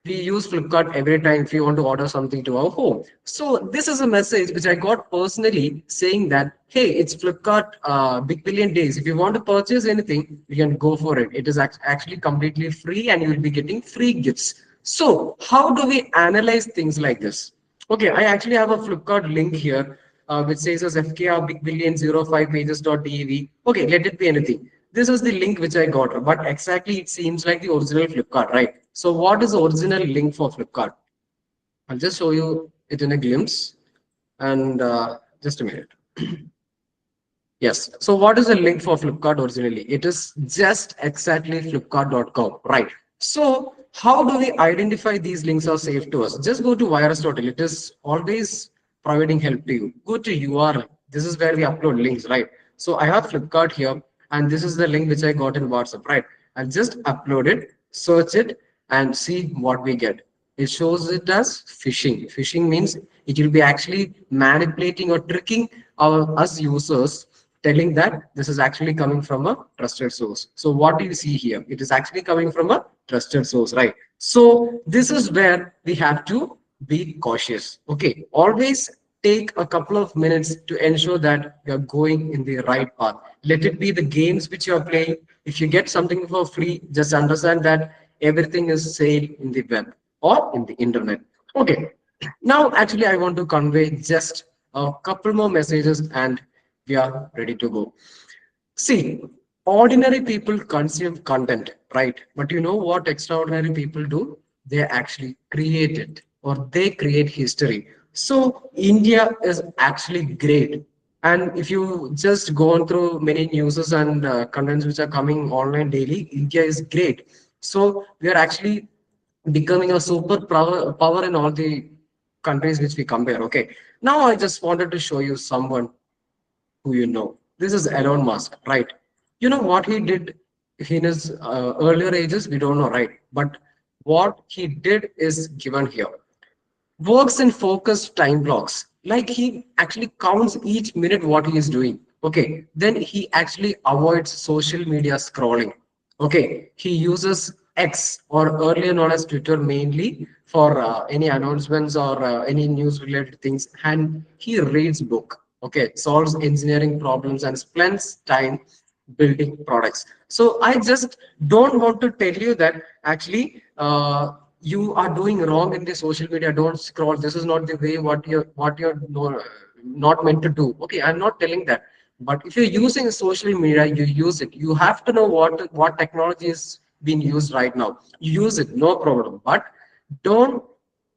We use Flipkart every time if you want to order something to our home. So this is a message which I got personally saying that, hey, it's Flipkart Big Billion Days. If you want to purchase anything, you can go for it. It is actually completely free and you will be getting free gifts. So how do we analyze things like this? Okay, I actually have a Flipkart link here which says as FKR Big Billion 05 pages.dev. Okay, let it be anything. This is the link which I got, but exactly it seems like the original Flipkart, right? So what is the original link for Flipkart? I'll just show you it in a glimpse. And just a minute. Yes. So what is the link for Flipkart originally? It is just exactly flipkart.com, right? So how do we identify these links are safe to us? Just go to virus.il. It is always providing help to you. Go to URL. This is where we upload links, right? So I have Flipkart here, and this is the link which I got in WhatsApp, right? I'll just upload it, search it, and see what we get. It shows it as phishing. Phishing means it will be actually manipulating or tricking us users, telling that this is actually coming from a trusted source. So what do you see here? It is actually coming from a trusted source, right? So this is where we have to be cautious. Okay, always take a couple of minutes to ensure that you're going in the right path. Let it be the games which you're playing. If you get something for free, just understand that everything is sale in the web or in the internet. Okay, now actually I want to convey just a couple more messages and we are ready to go. See, ordinary people consume content, right? But you know what extraordinary people do? They actually create it or they create history. So India is actually great. And if you just go on through many newses and contents which are coming online daily, India is great. So we are actually becoming a power in all the countries which we compare. Okay. Now I just wanted to show you someone who you know. This is Elon Musk, right? You know what he did in his earlier ages? We don't know, right? But what he did is given here. Works in focused time blocks. Like he actually counts each minute what he is doing. Okay. Then he actually avoids social media scrolling. Okay. He uses X or earlier known as Twitter mainly for any announcements or any news related things. And he reads book. Okay, solves engineering problems and spends time building products. So I just don't want to tell you that actually you are doing wrong in the social media. Don't scroll. This is not the way what you're no, not meant to do. Okay, I'm not telling that. But if you're using social media, you use it. You have to know what technology is being used right now. You use it, no problem. But don't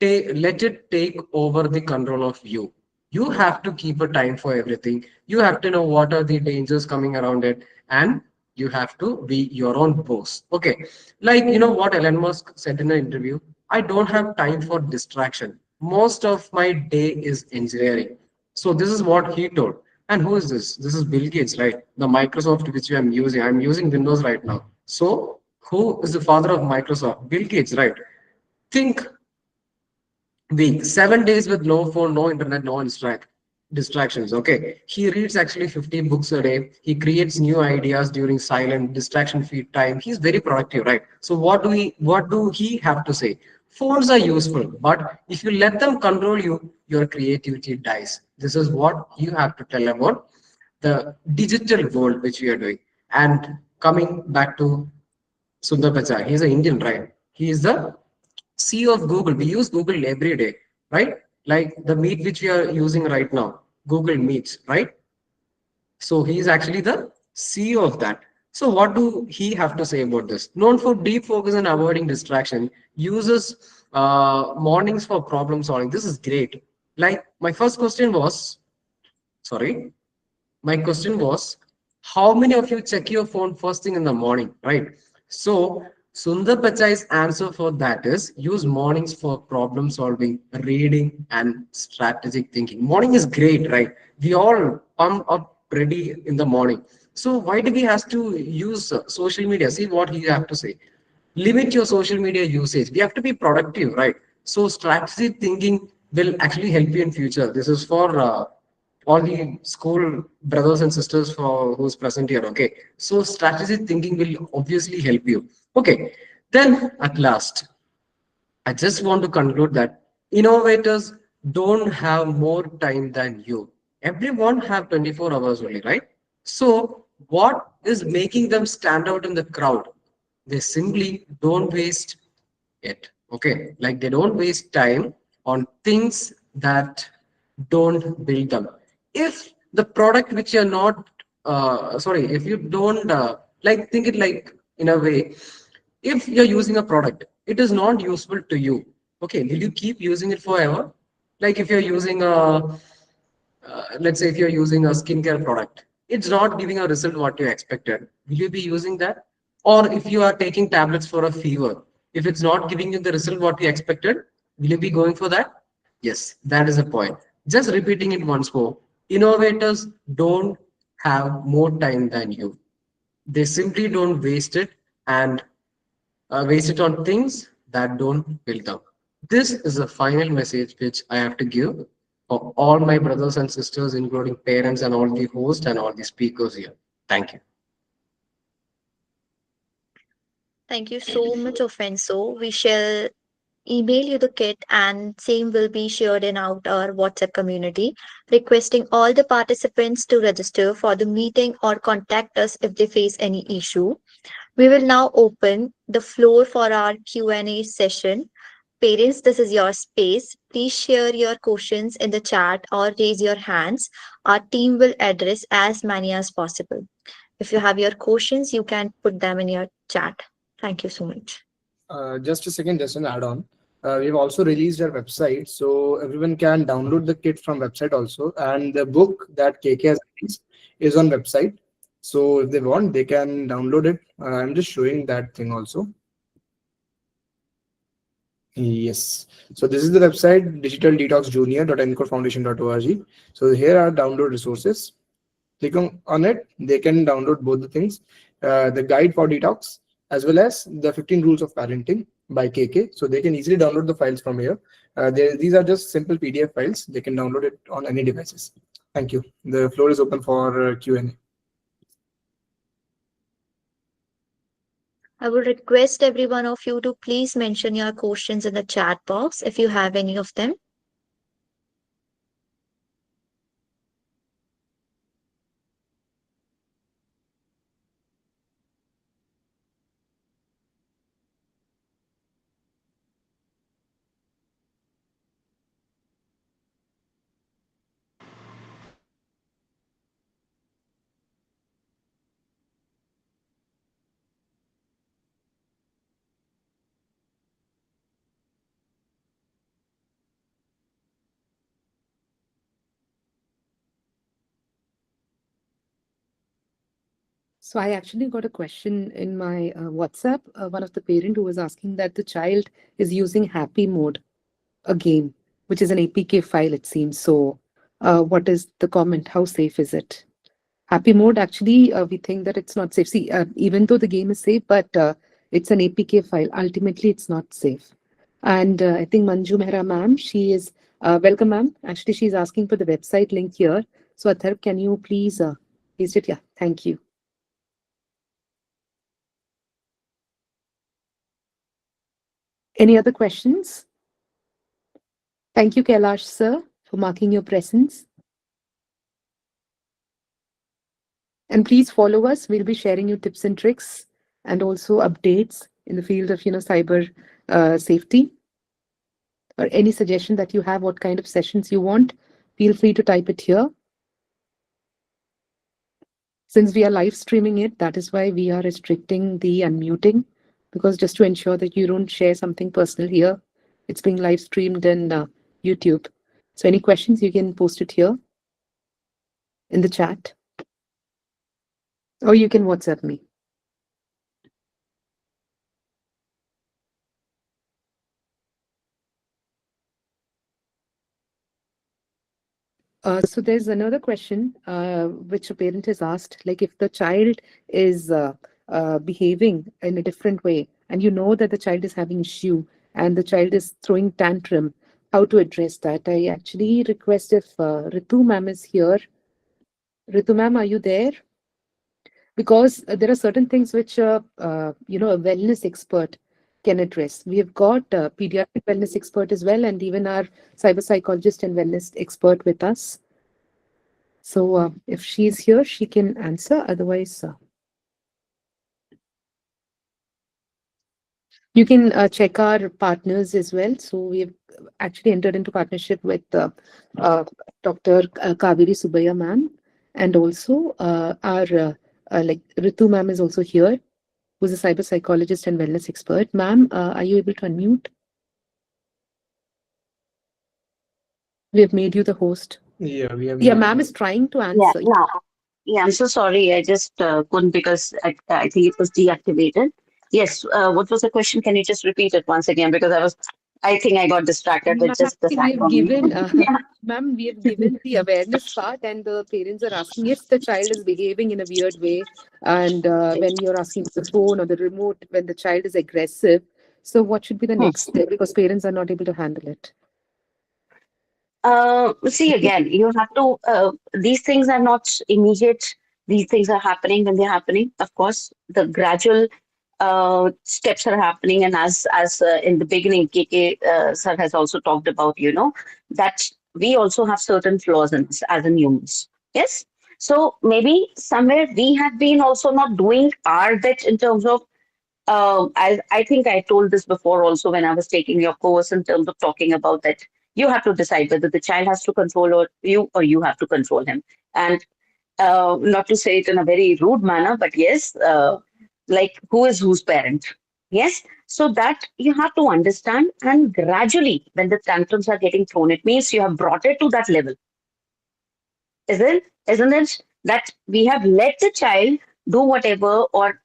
let it take over the control of you. You have to keep a time for everything. You have to know what are the dangers coming around it, and you have to be your own boss. Okay, like you know what Elon Musk said in an interview, I don't have time for distraction. Most of my day is engineering. So this is what he told. And who is this? This is Bill Gates, right? The Microsoft which I'm using Windows right now. So who is the father of Microsoft? Bill Gates, right? Think week, 7 days with no phone, no internet, no distractions. Okay, he reads actually 50 books a day. He creates new ideas during silent distraction free time. He's very productive, right? So what do he have to say? Phones are useful, but if you let them control you, your creativity dies. This is what you have to tell about the digital world which we are doing. And coming back to Sundar Pichai, he's an Indian, right? He is the CEO of Google. We use Google every day, right? Like the Meet which we are using right now, Google Meets, right? So he is actually the CEO of that. So what do he have to say about this? Known for deep focus and avoiding distraction, uses mornings for problem solving. This is great. Like my first question was, sorry, my question was, how many of you check your phone first thing in the morning, right? So Sundar Pichai's answer for that is use mornings for problem solving, reading, and strategic thinking. Morning is great, right? We all pump up ready in the morning. So why do we have to use social media? See what he have to say. Limit your social media usage. We have to be productive, right? So strategic thinking will actually help you in future. This is for all the school brothers and sisters for who's present here. Okay, so strategic thinking will obviously help you. Okay, then at last I just want to conclude that innovators don't have more time than you. Everyone have 24 hours only, right? So what is making them stand out in the crowd? They simply don't waste it. Okay, like they don't waste time on things that don't build them. If the product which you're not sorry, if you don't like think it like in a way, if you're using a product, it is not useful to you. Okay, will you keep using it forever? Like if you're using a let's say if you're using a skincare product, it's not giving a result what you expected, will you be using that? Or if you are taking tablets for a fever, if it's not giving you the result what you expected, will you be going for that? Yes, that is the point. Just repeating it once more, innovators don't have more time than you. They simply don't waste it, and waste it on things that don't build up. This is the final message which I have to give for all my brothers and sisters, including parents and all the hosts and all the speakers here. Thank you. Thank you so much, Offenso. We shall email you the kit, and same will be shared in our WhatsApp community, requesting all the participants to register for the meeting or contact us if they face any issue. We will now open the floor for our Q&A session. Parents, this is your space. Please share your questions in the chat or raise your hands. Our team will address as many as possible. If you have your questions, you can put them in your chat. Thank you so much. Just a second, just an add-on. We've also released our website, so everyone can download the kit from website also. And the book that KK has released is on website. So if they want, they can download it. I'm just showing that thing also. Yes. So this is the website, digitaldetoxjunior.ncorefoundation.org. So here are download resources. Click on it. They can download both the things, the guide for detox as well as the 15 rules of parenting by KK. So they can easily download the files from here. These are just simple PDF files. They can download it on any devices. Thank you. The floor is open for Q&A. I would request every one of you to please mention your questions in the chat box if you have any of them. So I actually got a question in my WhatsApp. One of the parent who was asking that the child is using happy mode, a game, which is an APK file, it seems. So, what is the comment? How safe is it? Happy mode, actually, we think that it's not safe. See, even though the game is safe, but it's an APK file. Ultimately, it's not safe. And I think Manju Mehra ma'am, she is welcome, ma'am. Actually, she's asking for the website link here. So, Atharv, can you please paste it? Yeah, thank you. Any other questions? Thank you, Kailash sir, for marking your presence. And please follow us. We'll be sharing you tips and tricks and also updates in the field of, cyber safety. Or any suggestion that you have, what kind of sessions you want, feel free to type it here. Since we are live streaming it, that is why we are restricting the unmuting, because just to ensure that you don't share something personal here, it's being live streamed in YouTube. So any questions, you can post it here in the chat, or you can WhatsApp me. So there's another question which a parent has asked, like if the child is behaving in a different way, and you know that the child is having issue and the child is throwing tantrum, how to address that? I actually request if Ritu ma'am is here. Ritu ma'am, are you there? Because there are certain things which a wellness expert can address. We have got a pediatric wellness expert as well, and even our cyber psychologist and wellness expert with us. So if she's here, she can answer. Otherwise, you can check our partners as well. So we have actually entered into partnership with Dr. Kaveri Subaya ma'am, and also our like Ritu ma'am is also here, who's a cyber psychologist and wellness expert. Ma'am, are you able to unmute? We have made you the host. Yeah, we have. Yeah, ma'am is trying to Yeah, answer. now. Yeah, I'm so sorry. I just couldn't because I think it was deactivated. Yes, what was the question? Can you just repeat it once again? Because I think I got distracted with Ma'am, just the see, we have saffron. given, Yeah. ma'am, we have given the awareness part, and the parents are asking if the child is behaving in a weird way, and when you're asking for the phone or the remote, when the child is aggressive. So, what should be the Hmm. next step? Because parents are not able to handle it. See, again, you have to, these things are not immediate. These things are happening when they're happening. Of course, the gradual steps are happening. And as in the beginning, KK sir has also talked about, that we also have certain flaws in us as in humans. Yes. So maybe somewhere we have been also not doing our bit in terms of I think I told this before also when I was taking your course in terms of talking about that you have to decide whether the child has to control or you have to control him. And not to say it in a very rude manner, but yes, like who is whose parent? Yes. So that you have to understand, and gradually, when the tantrums are getting thrown, it means you have brought it to that level, isn't it? That we have let the child do whatever or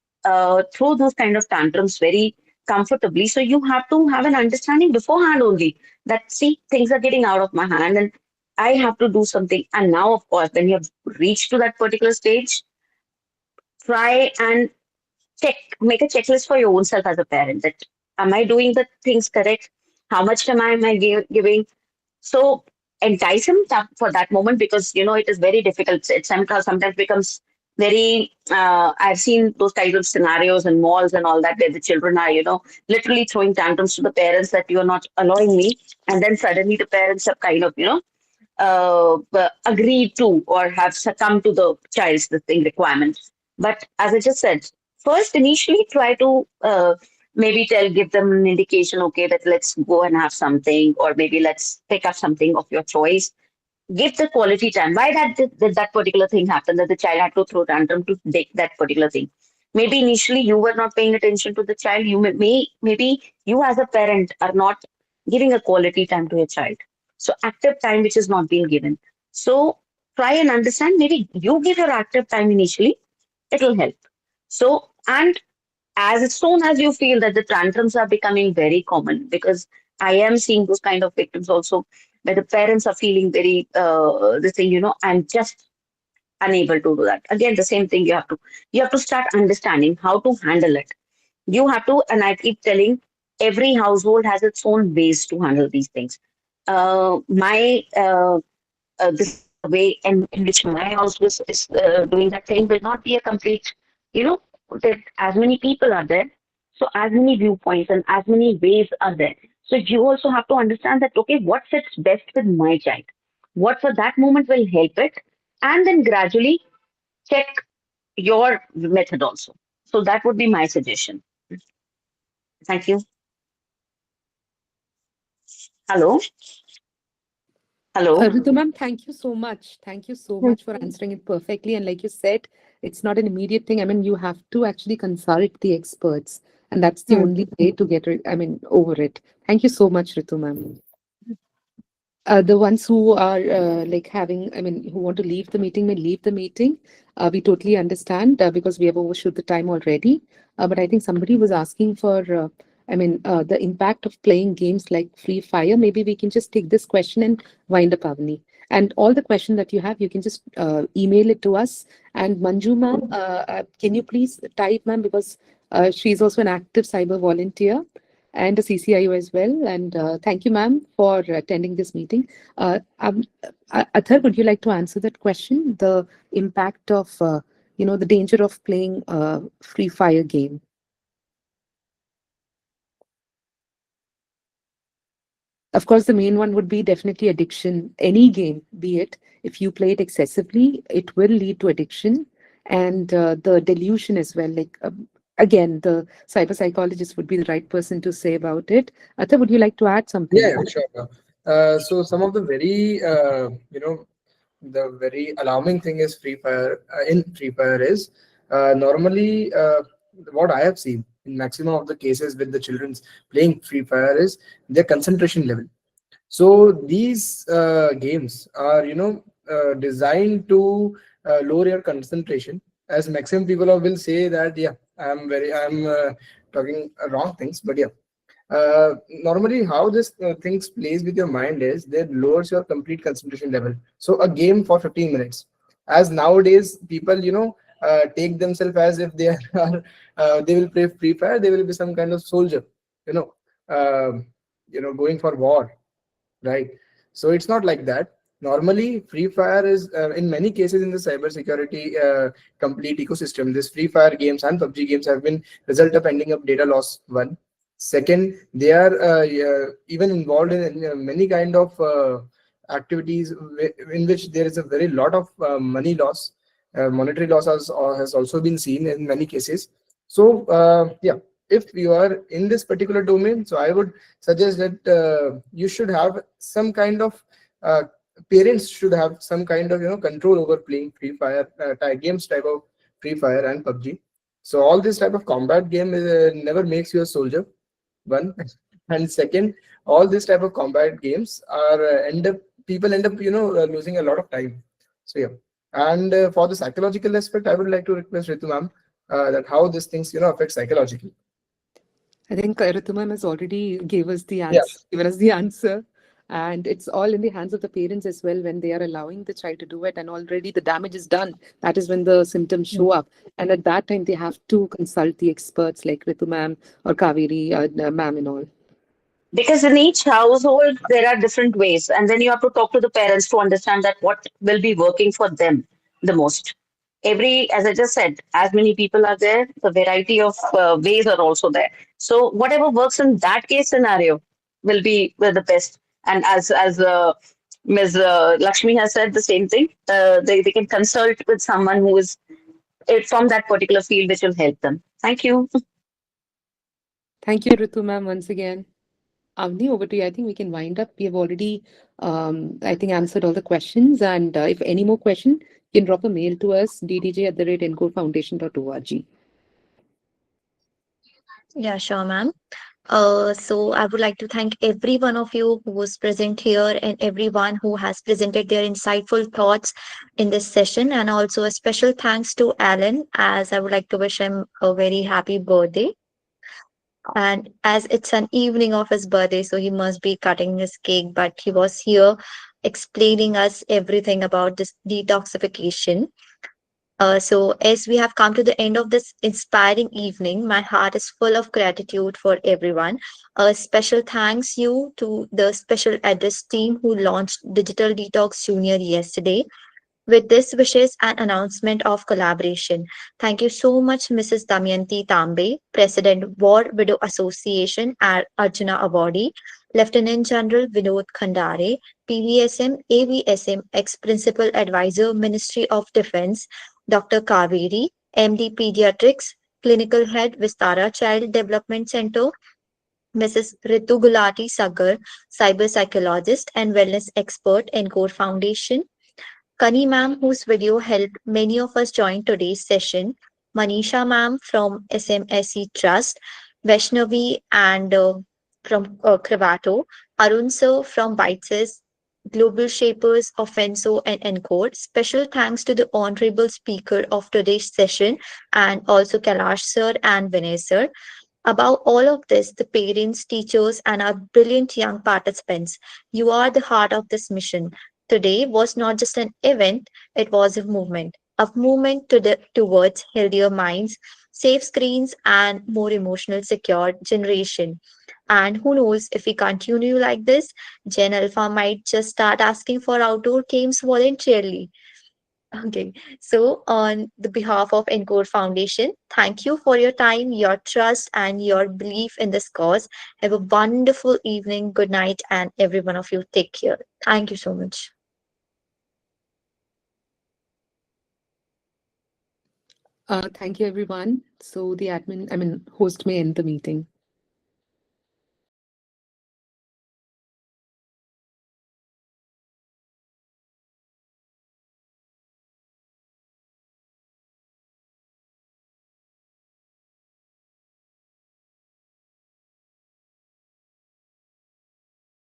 throw those kind of tantrums very comfortably. So you have to have an understanding beforehand only that see things are getting out of my hand and I have to do something. And now, of course, when you have reached to that particular stage, try and make a checklist for your own self as a parent. That am I doing the things correct? How much time am I giving? So entice him for that moment because it is very difficult. It sometimes becomes very. I've seen those kinds of scenarios in malls and all that where the children are literally throwing tantrums to the parents that you're not allowing me, and then suddenly the parents have kind of agreed to or have succumbed to the child's the thing requirement. But as I just said, first initially try to maybe give them an indication, okay, that let's go and have something, or maybe let's pick up something of your choice. Give the quality time. Why did that particular thing happen? That the child had to throw tantrum to take that particular thing. Maybe initially you were not paying attention to the child. You maybe you as a parent are not giving a quality time to your child. So active time which is not being given. So try and understand. Maybe you give your active time initially. It will help. So, and as soon as you feel that the tantrums are becoming very common, because I am seeing those kind of victims also, where the parents are feeling very, this thing, I'm just unable to do that. Again, the same thing you have to start understanding how to handle it. You have to, and I keep telling, every household has its own ways to handle these things. My This is the way in which my house is doing that thing will not be a complete, you know, that as many people are there, so as many viewpoints and as many ways are there. So you also have to understand that, okay, what fits best with my child? What for that moment will help it? And then gradually check your method also. So that would be my suggestion. Thank you. Hello? Hello? Ritu ma'am, thank you so much. Thank you so much for answering it perfectly. And like you said, it's not an immediate thing. I mean, you have to actually consult the experts, and that's the only way to get it, I mean, over it. Thank you so much, Ritu ma'am. The ones who are like having, I mean, who want to leave the meeting may leave the meeting. We totally understand because we have overshoot the time already. But I think somebody was asking for, the impact of playing games like Free Fire. Maybe we can just take this question and wind up, Avni. And all the question that you have, you can just email it to us. And Manju ma'am, can you please type, ma'am, because she's also an active cyber volunteer and a CCIO as well. And thank you, ma'am, for attending this meeting. Athar, would you like to answer that question? The impact of, the danger of playing a Free Fire game. Of course, the main one would be definitely addiction. Any game, be it, if you play it excessively, it will lead to addiction and the delusion as well. Like, again, the cyber psychologist would be the right person to say about it. Atha, would you like to add something? Yeah, sure. So some of the very the very alarming thing is Free Fire. In Free Fire is normally what I have seen in maximum of the cases with the children's playing Free Fire is their concentration level. So these games are designed to lower your concentration. As maximum people will say that, yeah, I'm talking wrong things, but yeah, normally how this things plays with your mind is that lowers your complete concentration level. So a game for 15 minutes, as nowadays people take themselves as if they are they will play Free Fire, they will be some kind of soldier, you know going for war, right? So it's not like that. Normally Free Fire is in many cases in the cyber security complete ecosystem, this Free Fire games and PUBG games have been result of ending up data loss. One, second, they are yeah, even involved in many kind of activities in which there is a very lot of money loss. Monetary loss has also been seen in many cases. So yeah, if you are in this particular domain, so I would suggest that you should have some kind of parents should have some kind of control over playing Free Fire games type of Free Fire and PUBG. So all this type of combat game never makes you a soldier. One, and second, all this type of combat games are end up losing a lot of time. So yeah, and for the psychological aspect, I would like to request Ritu ma'am that how these things affect psychologically. I think Ritumam has already gave us the Yeah. answer, given us the answer. And it's all in the hands of the parents as well when they are allowing the child to do it. And already the damage is done. That is when the symptoms show up. And at that time, they have to consult the experts like Ritu ma'am or Kaveri ma'am and all. Because in each household there are different ways, and then you have to talk to the parents to understand that what will be working for them the most. Every, as I just said, as many people are there, the variety of ways are also there. So whatever works in that case scenario will be the best. And as Ms. Lakshmi has said the same thing, they can consult with someone who is from that particular field, which will help them. Thank you. Thank you, Ritu ma'am, once again. Avni, over to you. I think we can wind up. We have already, I think, answered all the questions. And if any more question, you can drop a mail to us, ddj@ncorefoundation.org. Yeah, sure, ma'am. So I would like to thank every one of you who was present here and everyone who has presented their insightful thoughts in this session. And also a special thanks to Alan, as I would like to wish him a very happy birthday. And as it's an evening of his birthday, so he must be cutting his cake, but he was here explaining us everything about this detoxification. So, as we have come to the end of this inspiring evening, my heart is full of gratitude for everyone. A special thanks you to the special address team who launched Digital Detox Junior yesterday. With this wishes and announcement of collaboration. Thank you so much, Mrs. Damayanti Tambe, President, War Widow Association at Arjuna Awardee, Lieutenant General Vinod Khandare, PVSM, AVSM, ex-Principal Advisor, Ministry of Defense, Dr. Kaveri, MD Pediatrics, Clinical Head, Vistara Child Development Center, Mrs. Ritu Gulati Sagar, Cyber Psychologist and Wellness Expert, NCORE Foundation, Kani ma'am, whose video helped many of us join today's session, Manisha ma'am from SMSE Trust, Vaishnavi and from Cravato, Arun sir from Bytes, Global Shapers, Offenso and Encore. Special thanks to the honorable speaker of today's session and also Kailash sir and Vinay sir. Above all of this, the parents, teachers, and our brilliant young participants, you are the heart of this mission. Today was not just an event, it was a movement towards healthier minds, safe screens, and more emotional secure generation. And who knows, if we continue like this, Gen Alpha might just start asking for outdoor games voluntarily. Okay, so on the behalf of Encore Foundation, thank you for your time, your trust, and your belief in this cause. Have a wonderful evening, good night, and every one of you take care. Thank you so much. Thank you, everyone. So the host may end the meeting.